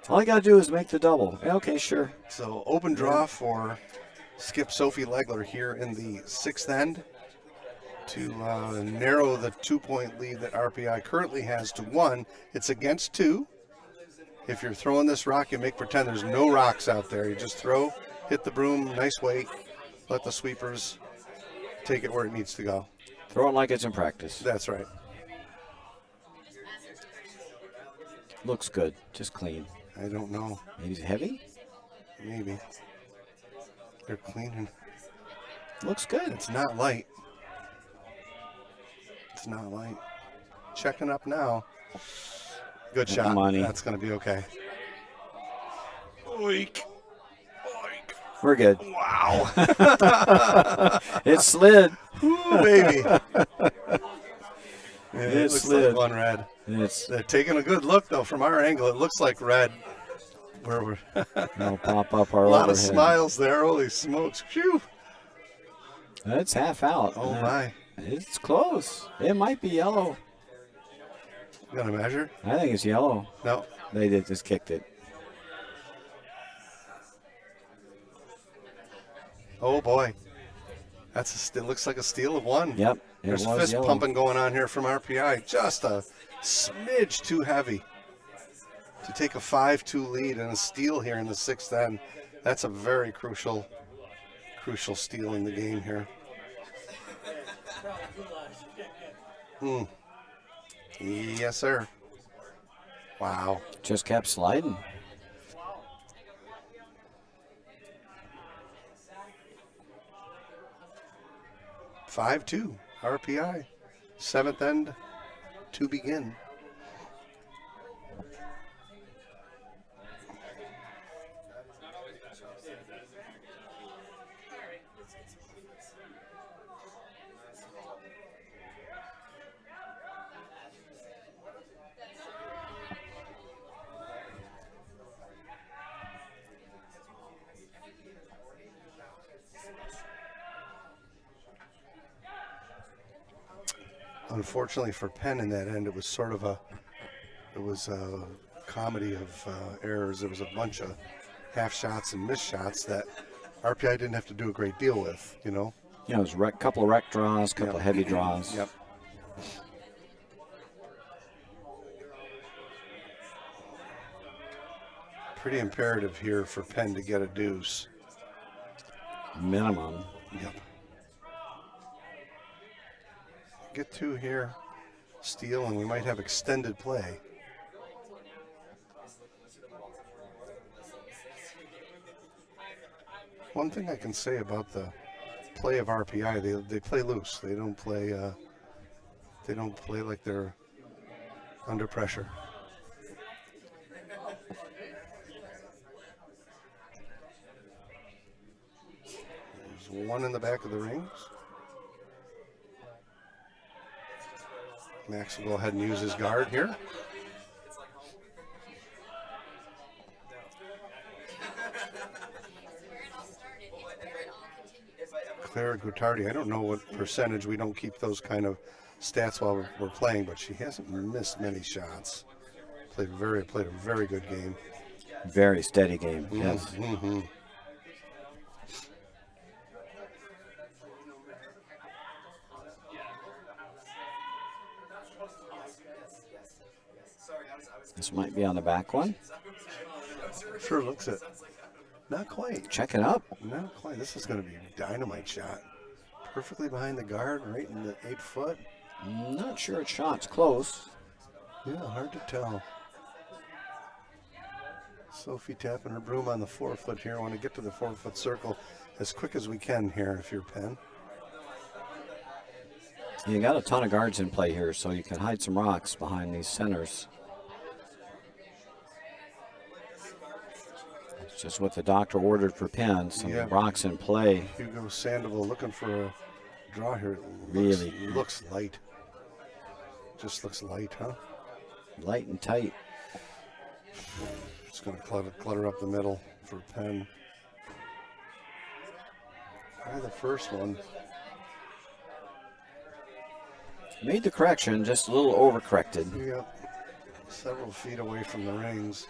All you got to do is make the double. Okay, sure. So open draw for Skip Sophie Legler here in the 6th end to narrow the 2-point lead that RPI currently has to 1. It's against 2. If you're throwing this rock, you make pretend there's no rocks out there. You just throw, hit the broom, nice weight, let the sweepers take it where it needs to go. Throw it like it's in practice. That's right. Looks good, just clean. I don't know. Maybe it's heavy? Maybe. They're cleaning. Looks good. It's not light. It's not light. Checking up now. Good shot. Money. That's going to be okay. Oink. Oink. We're good. Wow. It slid. Ooh, baby. Yeah, It looks slid. like one red. It's They're taking a good look, though, from our angle. It looks like red. Where we're It'll pop up our a lot overhead. of smiles there. Holy smokes. Phew. It's half out. Oh, my. It's close. It might be yellow. You got to measure? I think it's yellow. No. They just kicked it. Oh, boy. It looks like a steal of 1. Yep. There's was fist yellow. pumping going on here from RPI. Just a smidge too heavy to take a 5-2 lead and a steal here in the 6th end. That's a very crucial steal in the game here. Yes, sir. Wow. Just kept sliding. Five 2 RPI. 7th end to begin. Unfortunately for Penn in that end, it was sort of a comedy of errors. There was a bunch of half shots and missed shots that RPI didn't have to do a great deal with, you know. Yeah, it was a couple of wreck draws, couple of heavy draws. Yep. Pretty imperative here for Penn to get a deuce. Minimum. Yep. Get 2 here, steal, and we might have extended play. One thing I can say about the play of RPI, they play loose. They don't play like they're under pressure. There's 1 in the back of the rings. Max will go ahead and use his guard here. Clara Gutardi, I don't know what percentage. We don't keep those kind of stats while we're playing, but she hasn't missed many shots. Played a very good game. Very steady game, yes. Mm-hmm. This might be on the back one. Sure looks it. Not quite. Check it up. Not quite. This is going to be a dynamite shot. Perfectly behind the guard, right in the 8-foot. Not sure it's shot's close. Yeah, hard to tell. Sophie tapping her broom on the 4-foot here. I want to get to the 4-foot circle as quick as we can here if you're Penn. You got a ton of guards in play here, so you can hide some rocks behind these centers. It's just what the doctor ordered for Penn. Some rocks in play. Hugo Sandoval looking for a draw here. Really looks light. Just looks light, huh? Light and tight. It's going to clutter up the middle for Penn. Try the first one. Made the correction, just a little overcorrected. Yep. Several feet away from the rings.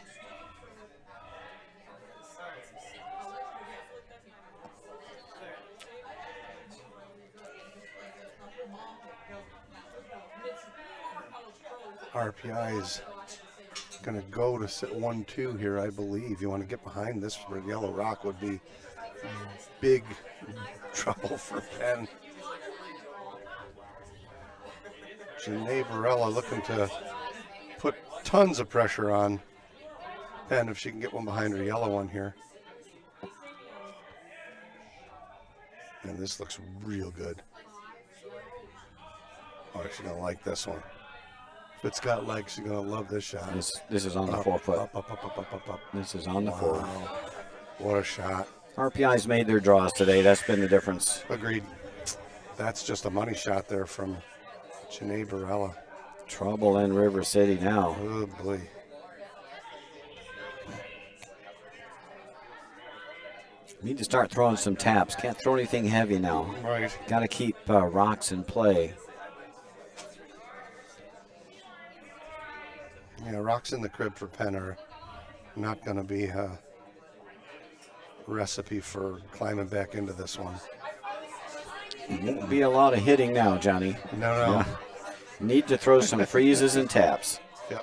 RPI is going to go to sit 1-2 here, I believe. You want to get behind this yellow rock would be big trouble for Penn. Janae Barella looking to put tons of pressure on Penn if she can get one behind her yellow one here. And this looks real good. Oh, she's going to like this one. If it's got legs, she's going to love this shot. This is on the 4-foot. Up. This is on the 4. What a shot. RPI's made their draws today. That's been the difference. Agreed. That's just a money shot there from Janae Barella. Trouble in River City now. Oh, boy. Need to start throwing some taps. Can't throw anything heavy now. Right. Got to keep rocks in play. Yeah, rocks in the crib for Penn are not going to be a recipe for climbing back into this one. Won't be a lot of hitting now, Johnny. No. Yeah. Need to throw some freezes and taps. Yeah.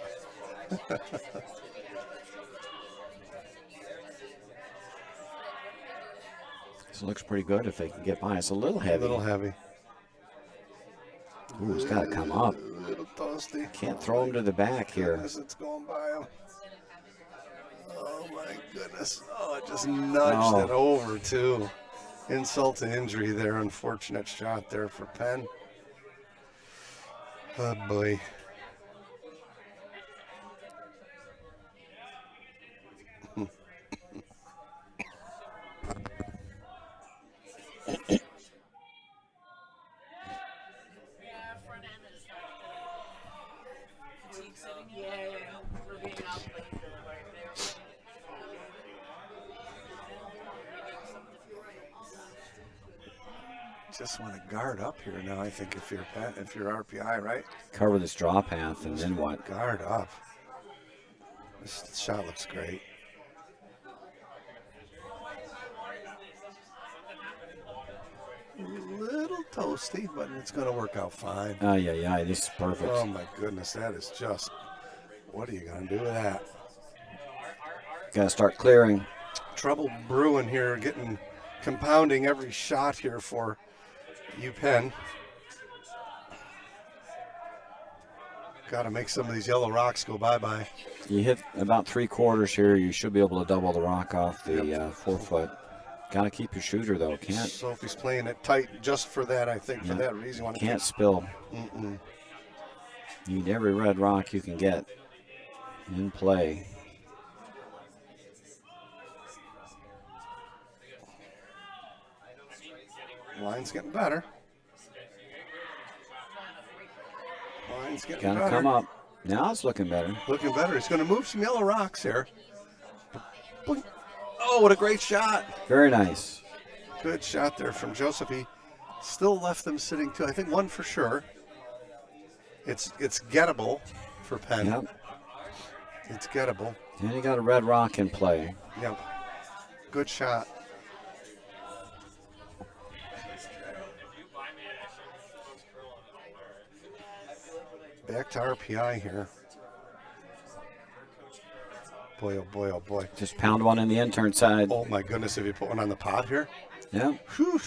This looks pretty good if they can get by. It's a little heavy. A little heavy. Ooh, it's got to come up. A little toasty. Can't throw him to the back here. Goodness, it's going by him. Oh, my goodness. Oh, it just nudged it over, too. Insult to injury there. Unfortunate shot there for Penn. Oh, boy. Just want to guard up here now, I think, if you're RPI, right? Cover this draw path, and then what? Guard up. This shot looks great. A little toasty, but it's going to work out fine. Yeah, this is perfect. Oh, my goodness, that is just, what are you going to do with that? Got to start clearing. Trouble brewing here, compounding every shot here for Penn. Got to make some of these yellow rocks go bye-bye. You hit about 3/4 here. You should be able to double the rock off the 4-foot. Got to keep your shooter, though. Can't. Sophie's playing it tight just for that, I think, for that reason. Can't spill. Need every red rock you can get in play. Line's getting better. Line's getting better. Gotta come up. Now it's looking better. Looking better. He's going to move some yellow rocks here. Oh, what a great shot. Very nice. Good shot there from Joseph. He still left them sitting two. I think one for sure. It's gettable for Penn. Yep. It's gettable. And you got a red rock in play. Yep. Good shot. Back to RPI here. Boy, oh boy, oh boy. Just pound one in the intern side. Oh my goodness, if you put one on the pot here. Yeah. Whew.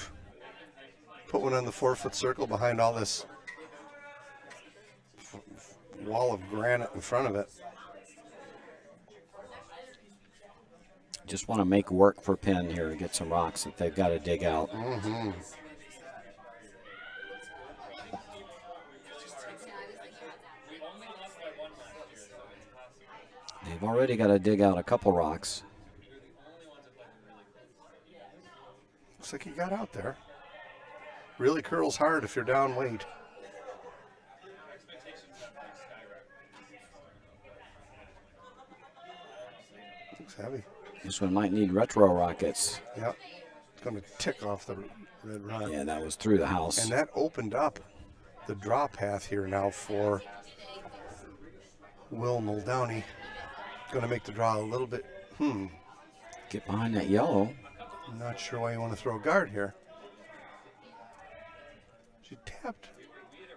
Put one on the 4-foot circle behind all this wall of granite in front of it. Just want to make work for Penn here, get some rocks that they've got to dig out. They've already got to dig out a couple rocks. Looks like he got out there. Really curls hard if you're down weight. Looks heavy. This one might need retro rockets. Yep. It's going to tick off the red rod. Yeah, that was through the house. And that opened up the draw path here now for Will Muldowney. Going to make the draw a little bit, Get behind that yellow. I'm not sure why you want to throw a guard here.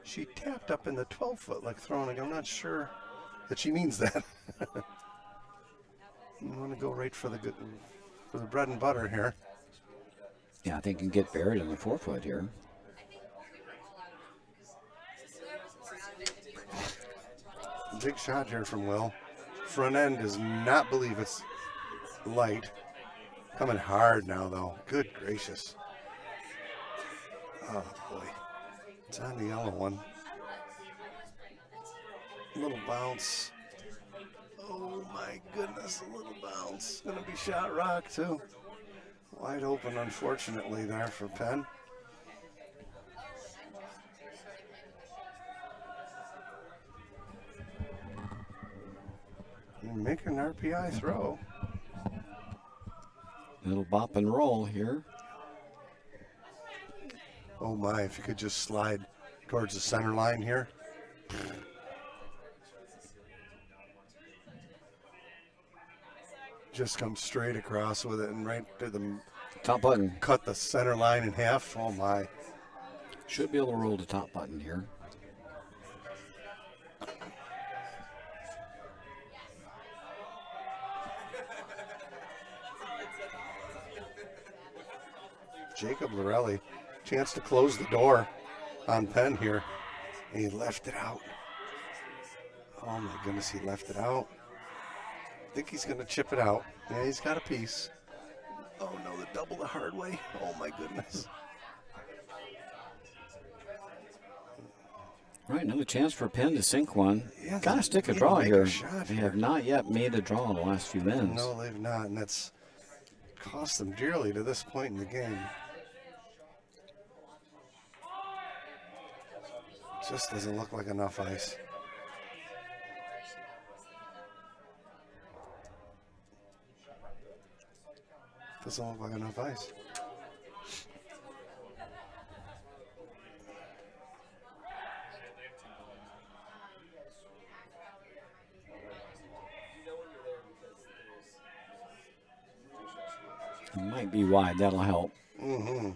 She tapped up in the 12-foot like throwing. I'm not sure that she means that. You want to go right for the bread and butter here. Yeah, I think you can get buried in the 4-foot here. Big shot here from Will. Front end does not believe it's light. Coming hard now, though. Good gracious. Oh, boy. It's on the yellow one. Little bounce. Oh, my goodness. A little bounce. Going to be shot rock, too. Wide open, unfortunately, there for Penn. Making an RPI throw. Little bop and roll here. Oh my, if you could just slide towards the center line here. Just come straight across with it and right to the top button. Cut the center line in half. Oh my. Should be able to roll the top button here. Jacob Lorelli, chance to close the door on Penn here. And he left it out. Oh my goodness, he left it out. I think he's going to chip it out. Yeah, he's got a piece. Oh no, the double the hard way. Oh my goodness. All right, another chance for Penn to sink one. Yeah, got to stick a draw here. They here. have not yet made a draw in the last few minutes. No, they've not, and that's cost them dearly to this point in the game. Just doesn't look like enough ice. Doesn't look like enough ice. It might be wide. That'll help. Mm-hmm.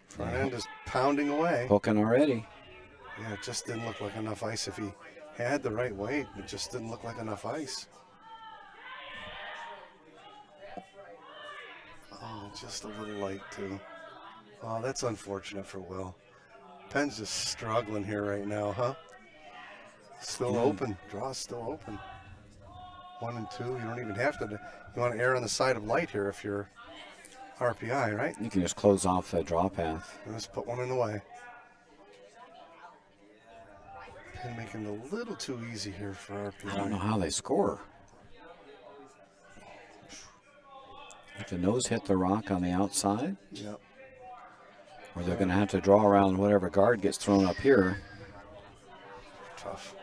Front end is pounding away. Hooking already. Yeah, it just didn't look like enough ice. If he had the right weight, it just didn't look like enough ice. Oh, just a little light, too. Oh, that's unfortunate for Will. Penn's just struggling here right now, huh? Still open. Draw's still open. 1 and 2. You don't even have to. You want to err on the side of light here if you're RPI, right? You can just close off the draw path. Let's put one in the way. Penn making it a little too easy here for RPI. I don't know how they score. If the nose hit the rock on the outside, Yep. or they're going to have to draw around whatever guard gets thrown up here. Tough.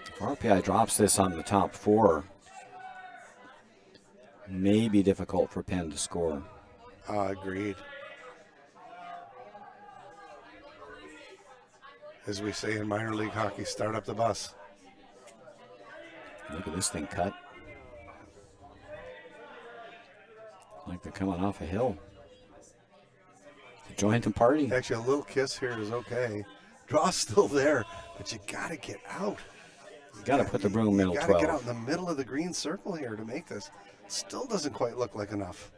If RPI drops this on the top 4, may be difficult for Penn to score. Agreed. As we say in minor league hockey, start up the bus. Look at this thing cut. Like they're coming off a hill. To join the party. Actually, a little kiss here is okay. Draw's still there, but you got to get out. You got to put the broom middle 12. You got to get out in the middle of the green circle here to make this. Still doesn't quite look like enough.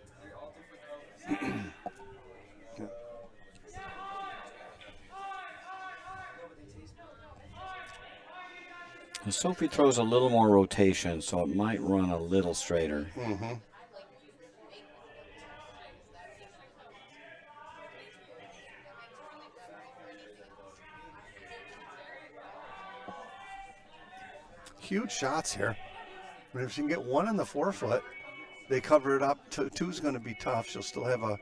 And Sophie throws a little more rotation, so it might run a little straighter. Mm-hmm. Huge shots here. But if she can get one in the forefoot, they cover it up. Two's going to be tough. She'll still have a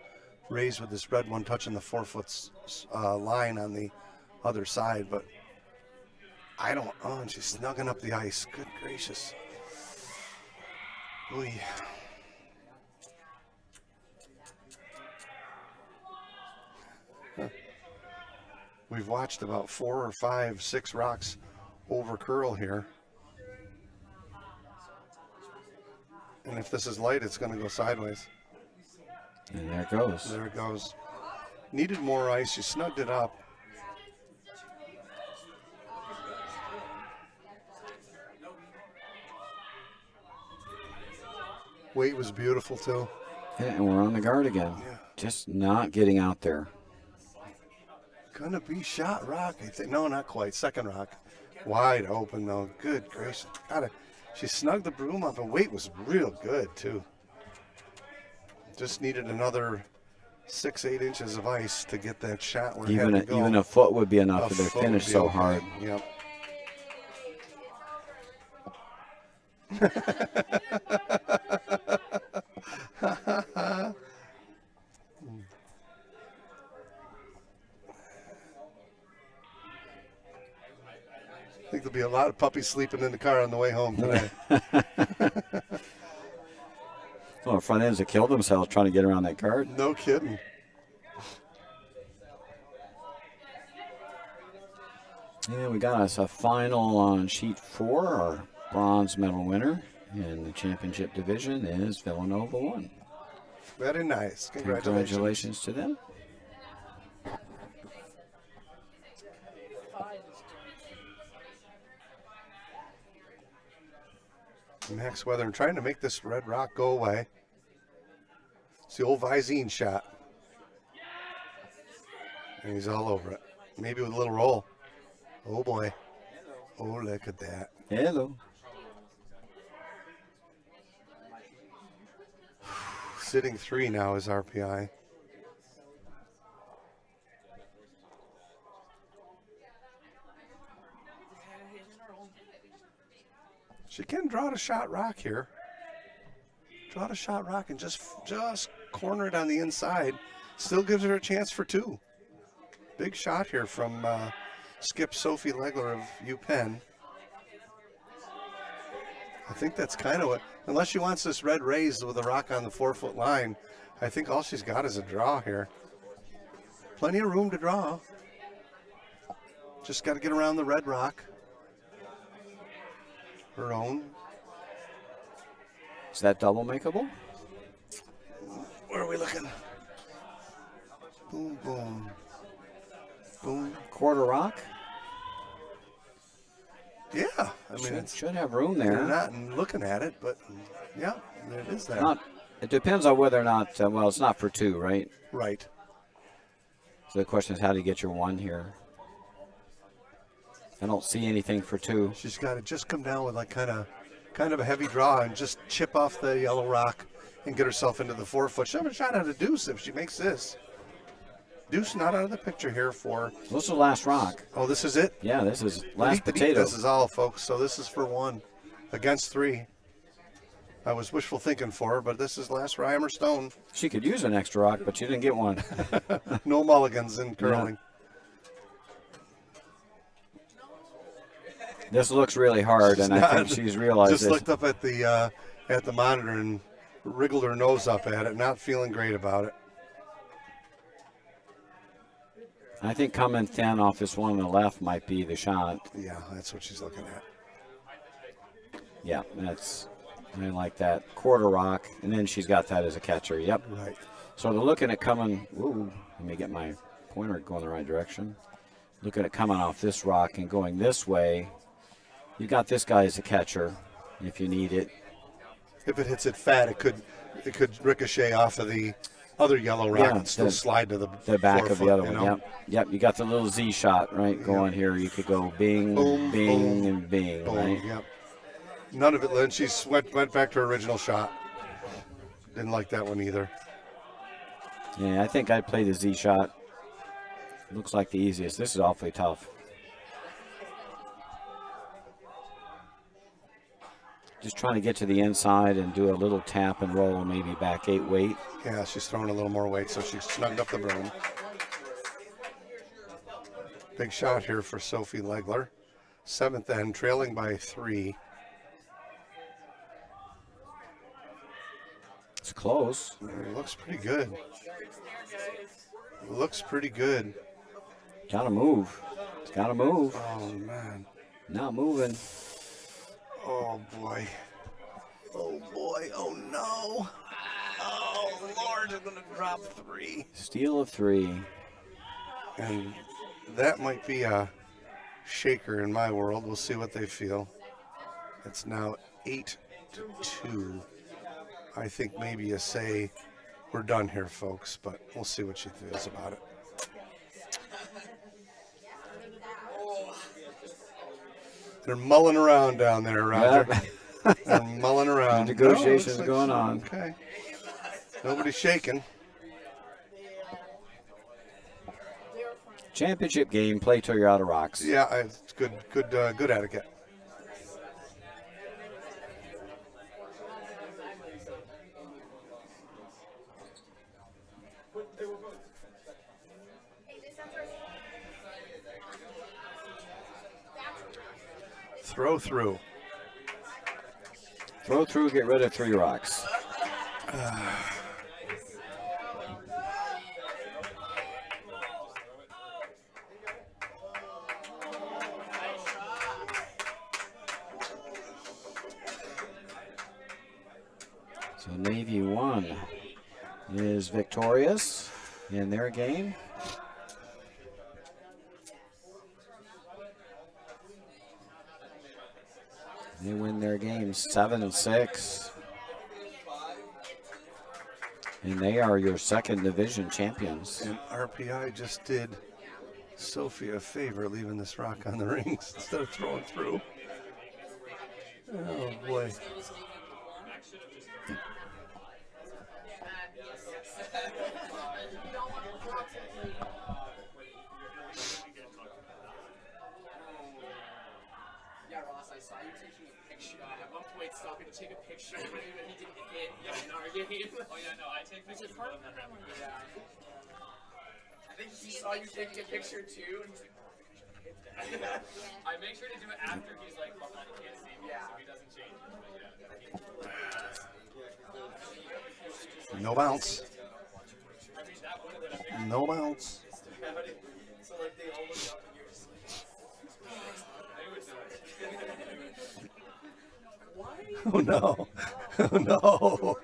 raise with this red one touching the forefoot line on the other side. But I don't. Oh, and she's snugging up the ice. Good gracious. Oy. Huh. We've watched about 4 or 5, 6 rocks over curl here. And if this is light, it's going to go sideways. And there it goes. There it goes. Needed more ice. You snugged it up. Weight was beautiful, too. Yeah, and we're on the guard again. Yeah. Just not getting out there. Going to be shot rock, I think. No, not quite. Second rock. Wide open, though. Good gracious. She snugged the broom up, and weight was real good, too. Just needed another 6-8 inches of ice to get that shot where it had to go. Even a foot would be enough for their finish so okay. hard. Yep. I think there'll be a lot of puppies sleeping in the car on the way home today. Well, front ends have killed themselves trying to get around that guard. No kidding. Yeah, we got us a final on sheet 4. Our bronze medal winner in the championship division is Villanova 1. Very nice. Congratulations to them. Max Weather, I'm trying to make this red rock go away. It's the old Visine shot. And he's all over it. Maybe with a little roll. Oh boy. Oh, look at that. Hello. Sitting 3 now is RPI. She can draw the shot rock here. Draw the shot rock and just corner it on the inside. Still gives her a chance for 2. Big shot here from skip Sophie Legler of UPenn. I think that's kind of what, unless she wants this red raised with a rock on the 4-foot line, I think all she's got is a draw here. Plenty of room to draw. Just got to get around the red rock. Her own. Is that double makeable? Where are we looking? Boom, boom. Boom. Quarter rock? Yeah. I mean, it should have room there. They're not looking at it, but yeah, it is there. It depends on whether or not, well, it's not for 2, right? Right. So the question is, how do you get your 1 here? I don't see anything for 2. She's got to just come down with like kind of a heavy draw and just chip off the yellow rock and get herself into the 4-foot. She'll have a shot at a deuce if she makes this. Deuce not out of the picture here for. This is the last rock. Oh, this is it? Yeah, this is last potato. This is all, folks. So this is for 1 against 3. I was wishful thinking for her, but this is last rhyme or stone. She could use an extra rock, but she didn't get one. No mulligans in curling. Yeah. This looks really hard, and I think she's realized just this. Looked up at the monitor and wriggled her nose up at it, not feeling great about it. I think coming thin off this one on the left might be the shot. Yeah, that's what she's looking at. Yeah, I like that. Quarter rock, and then she's got that as a catcher. Yep. Right. So they're looking at coming. Ooh, let me get my pointer going the right direction. Looking at coming off this rock and going this way. You got this guy as a catcher if you need it. If it hits it fat, it could ricochet off of the other yellow rock and still slide to the back of the other you one. know? Yep. You got the little Z shot going here. You could go bing, Boom, bing, boom, and bing. boom. Right. Yep. None of it. Then she went back to her original shot. Didn't like that one either. Yeah, I think I'd play the Z shot. Looks like the easiest. This is awfully tough. Just trying to get to the inside and do a little tap and roll, maybe back 8 weight. Yeah, she's throwing a little more weight, so she's snugged up the broom. Big shot here for Sophie Legler. 7th end, trailing by 3. It's close. It looks pretty good. Looks pretty good. Gotta move. It's gotta move. Oh, man. Not moving. Oh, boy. Oh, boy. Oh, no. Oh, Lord, they're going to drop 3. Steal of 3. And that might be a shaker in my world. We'll see what they feel. It's now 8-2. I think maybe you say we're done here, folks, but we'll see what she feels about it. They're mulling around down there, Roger. Yep. They're mulling around. The negotiations going on. Okay. Nobody's shaking. Championship game, play till you're out of rocks. Yeah, it's good etiquette. Throw through. Throw through, get rid of 3 rocks. So Navy 1 is victorious in their game. They win their game 7-6. And they are your 2nd division champions. And RPI just did Sophie a favor leaving this rock on the rings instead of throwing through. Oh, boy. Stopping to take a picture of him and he didn't hit in our game. Oh yeah, no, I take pictures for him. Yeah. I think he saw you taking a picture too, and he's like, oh, hit that. I make sure to do it after he's like behind, he can't see me, so he doesn't change it. No bounce. No bounce. So like they all look up and you're just Oh, no. Oh,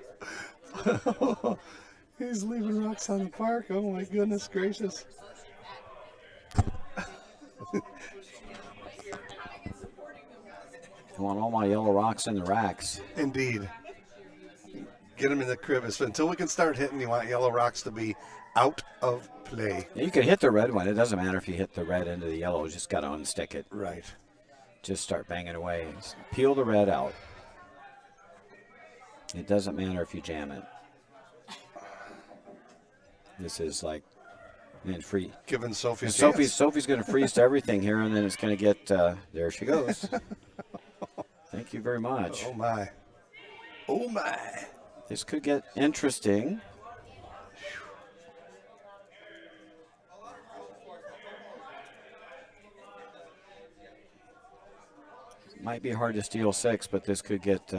no. He's leaving rocks on the park. Oh, my goodness gracious. I want all my yellow rocks in the racks. Indeed. Get them in the crib. Until we can start hitting, you want yellow rocks to be out of play. You can hit the red one. It doesn't matter if you hit the red into the yellow. You just got to unstick it. Right. Just start banging away. Just peel the red out. It doesn't matter if you jam it. This is like, and free. Giving Sophie a Sophie's chance. going to freeze to everything here, and then it's going to get, there she goes. Thank you very much. Oh, my. Oh, my. This could get interesting. Might be hard to steal 6, but this could get...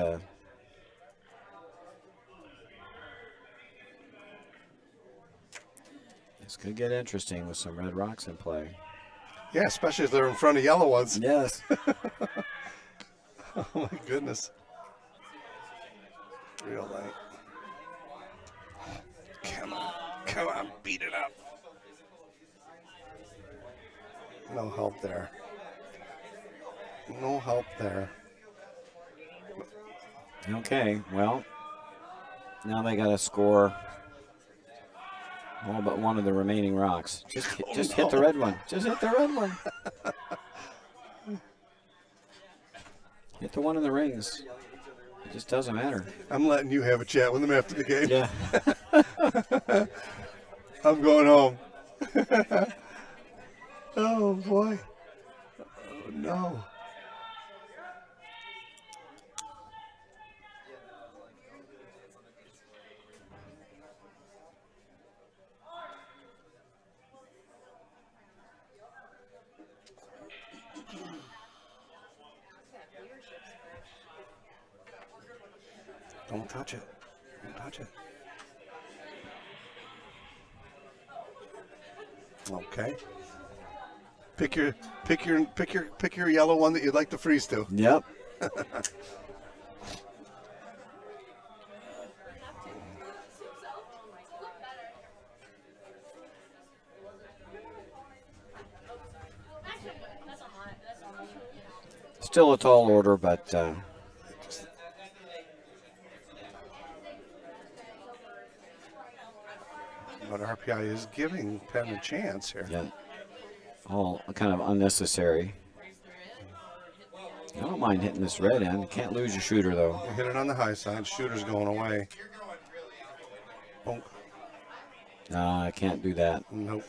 This could get interesting with some red rocks in play. Yeah, especially if they're in front of yellow ones. Yes. Oh, my goodness. Real light. Come on, beat it up. No help there. No help there. Okay, well, now they got to score All but one of the remaining rocks. Just hit the red one. Just hit the red one. Hit the one in the rings. It just doesn't matter. I'm letting you have a chat with them after the game. Yeah. I'm going home. Oh, boy. Oh, no. Don't touch it. Don't touch it. Okay. Pick your yellow one that you'd like to freeze to. Yep. Still a tall order, but But RPI is giving Penn a chance here. yeah, all kind of unnecessary. I don't mind hitting this red end. You can't lose your shooter, though. You hit it on the high side. Shooter's going away. Bonk. I can't do that. Nope.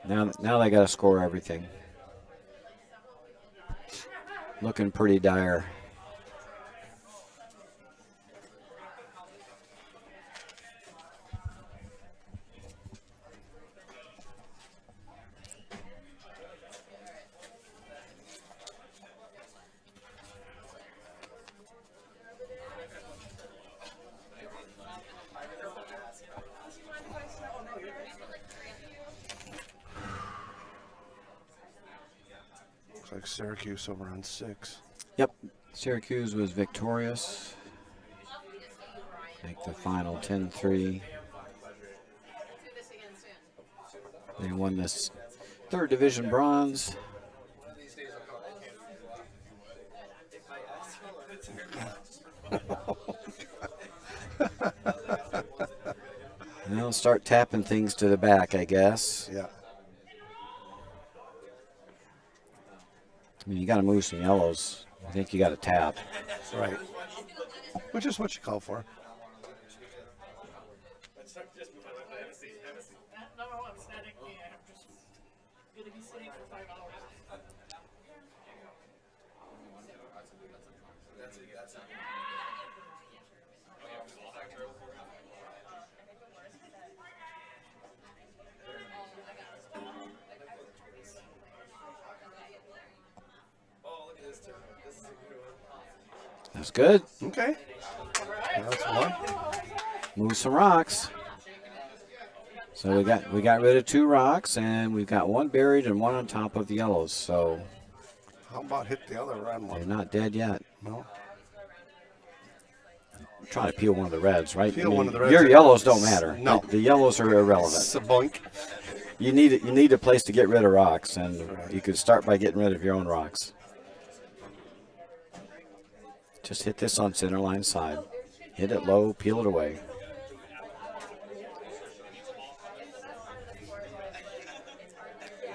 Now they got to score everything. Looking pretty dire. Looks like Syracuse over on 6. Yep, Syracuse was victorious. Make the final 10-3. They won this third division bronze. And they'll start tapping things to the back, I guess. Yeah. I mean, you got to move some yellows. I think you got to tap. Right. Which is what you call for. That's good. Okay. That's one. Move some rocks. So we got rid of 2 rocks, and we've got 1 buried and 1 on top of the yellows. So How about hit the other red they're one? not dead yet. No. I'm trying to peel one of the reds, right? Peel one of the reds. Your yellows don't matter. No. The yellows are irrelevant. Saboink. You need a place to get rid of rocks, and you could start by getting rid of your own rocks. Just hit this on center line side. Hit it low, peel it away.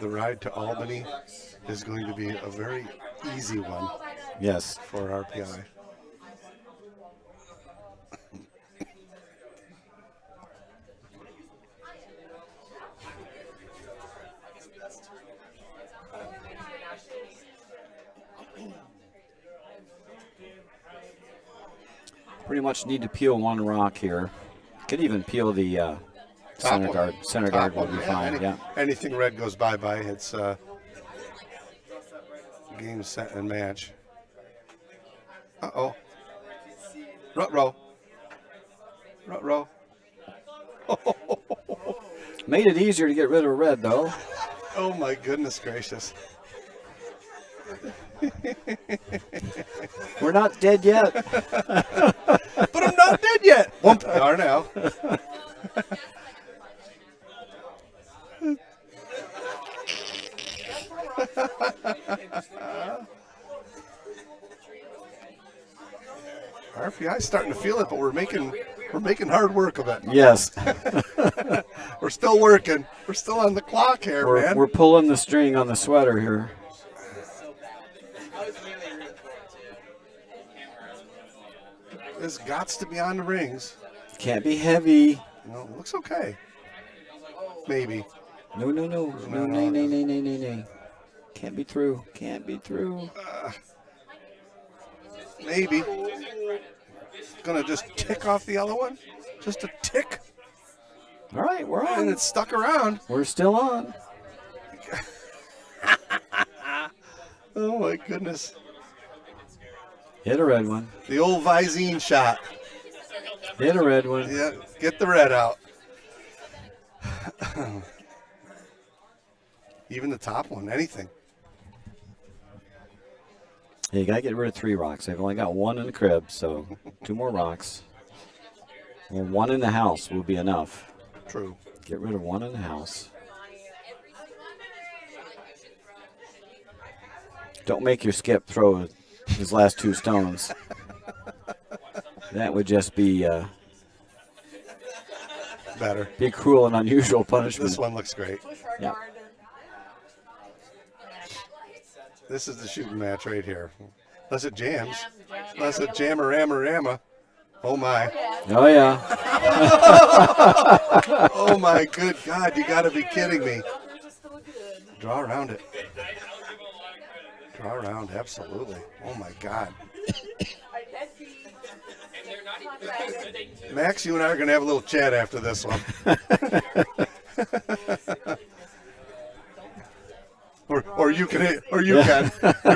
The ride to Albany is going to be a very easy one Yes. for RPI. Pretty much need to peel 1 rock here. Could even peel the center one. guard. Center Top guard will one, be fine. Yeah. Anything red goes bye-bye. It's game, set, and match. Uh-oh. Ruh-roh. Ruh-roh. Made it easier to get rid of red, though. Oh, my goodness gracious. We're not dead yet. But I'm not dead yet. Whoop. Darnell. RPI starting to feel it, but we're making hard work of it. Yes. We're still working. We're still on the clock here, man. We're pulling the string on the sweater here. This gots to be on the rings. Can't be heavy. No, it looks okay. Maybe. No. Nay. Can't be through. Can't be through. Maybe. Gonna just tick off the other one. Just a tick. All right, we're on. And it's stuck around. We're still on. Oh my goodness. Hit a red one. The old Visine shot. Hit a red one. Yeah, get the red out. Even the top one, anything. Yeah, you got to get rid of 3 rocks. I've only got 1 in the crib, so 2 more rocks. Well, 1 in the house will be enough. True. Get rid of 1 in the house. Don't make your skip throw his last 2 stones. That would just be Better. be cruel and unusual punishment. This one looks great. Yeah. This is the shooting match right here. Unless it jams. Unless it jammer. Oh my. Oh yeah. Oh my good God, you gotta be kidding me. Draw around it. Draw around, absolutely. Oh my God. Max, you and I are gonna have a little chat after this one. Or you can. You're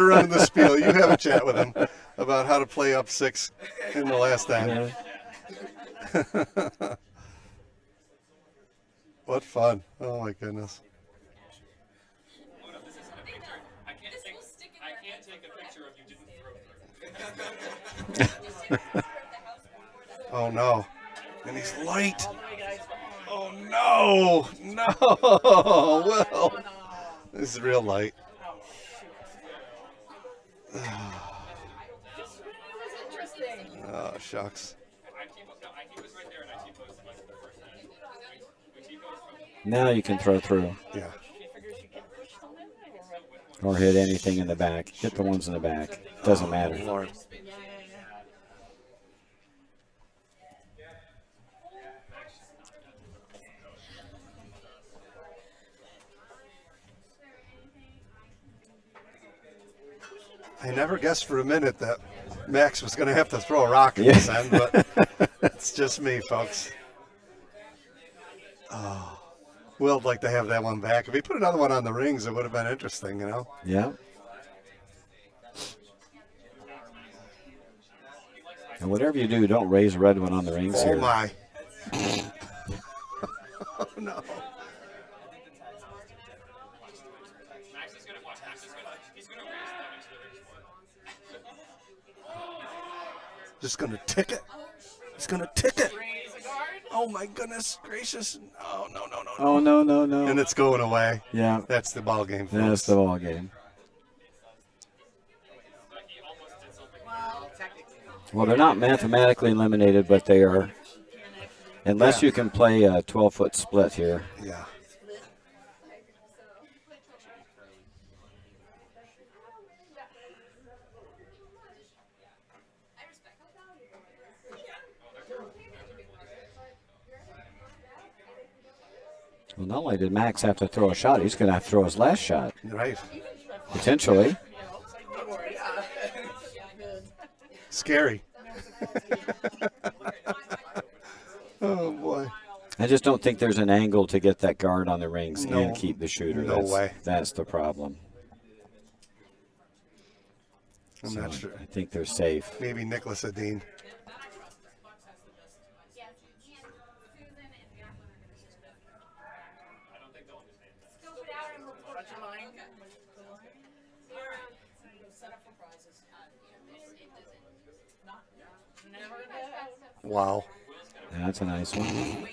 running the spiel. You have a chat with him about how to play up 6 in the last time. What fun. Oh my goodness. I can't take a picture of you didn't throw. Oh no. And he's light. Oh no. No. Well, this is real light. Oh, shucks. Now you can throw through. Yeah. Or hit anything in the back. Hit the ones in the back. Doesn't matter. Lord. I never guessed for a minute that Max was going to have to throw a rock in this end, but it's just me, folks. Oh, Will'd like to have that one back. If he put another one on the rings, it would have been interesting, you know? Yeah. And whatever you do, don't raise a red one on the rings here. Oh, my. Oh, no. Just going to tick it. He's going to tick it. Oh, my goodness gracious. Oh, no. Oh, no. And it's going away. Yeah. That's the ball game, folks. That's the ball game. Well, they're not mathematically eliminated, but they are. Unless you can play a 12-foot split here. Yeah. Well, not only did Max have to throw a shot, he's going to have to throw his last shot. Right. Potentially. Scary. Oh, boy. I just don't think there's an angle to get that guard on the rings and keep the shooter. No way. That's the problem. I'm not sure. I think they're safe. Maybe Nicholas Adine. Wow. That's a nice one.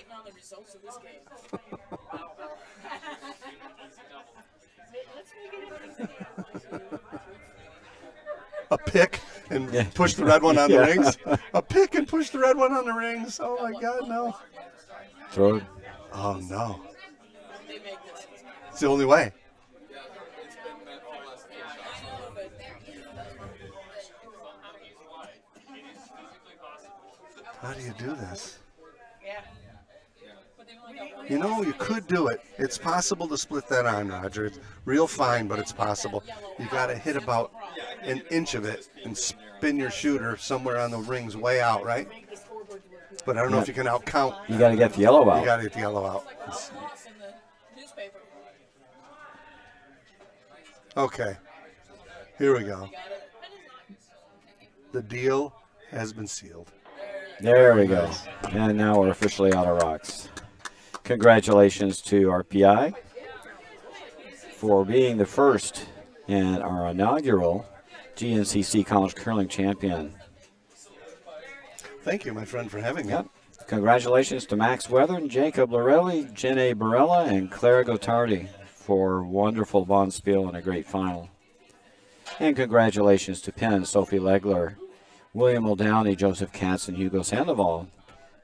A pick and push the red one on the rings. A pick and push the red one on the rings. Oh, my God, no. Throw it. Oh, no. They make this. It's the only way. It's been meant for less than shots. How do you do this? Yeah. You know, you could do it. It's possible to split that on, Roger. It's real fine, but it's possible. You got to hit about an inch of it and spin your shooter somewhere on the rings way out, right? But I don't know if you can out count. You got to get the yellow You out. got to get the yellow out. Okay. Here we go. The deal has been sealed. There we go. And now we're officially out of rocks. Congratulations to our PI for being the first and our inaugural GNCC College Curling Champion. Thank you, my friend, for having me. Yep. Congratulations to Max Weathern, Jacob Lorelli, Jenna Barella, and Clara Gotardi for wonderful bonspiel and a great final. And congratulations to Penn, Sophie Legler, William Muldowney, Joseph Katz, and Hugo Sandoval.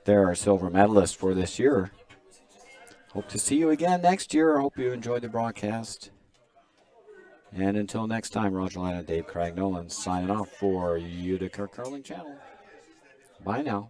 They're our silver medalists for this year. Hope to see you again next year. I hope you enjoyed the broadcast. And until next time, Roger Lyon and Dave Craig Nolan signing off for Utica Curling Channel. Bye now.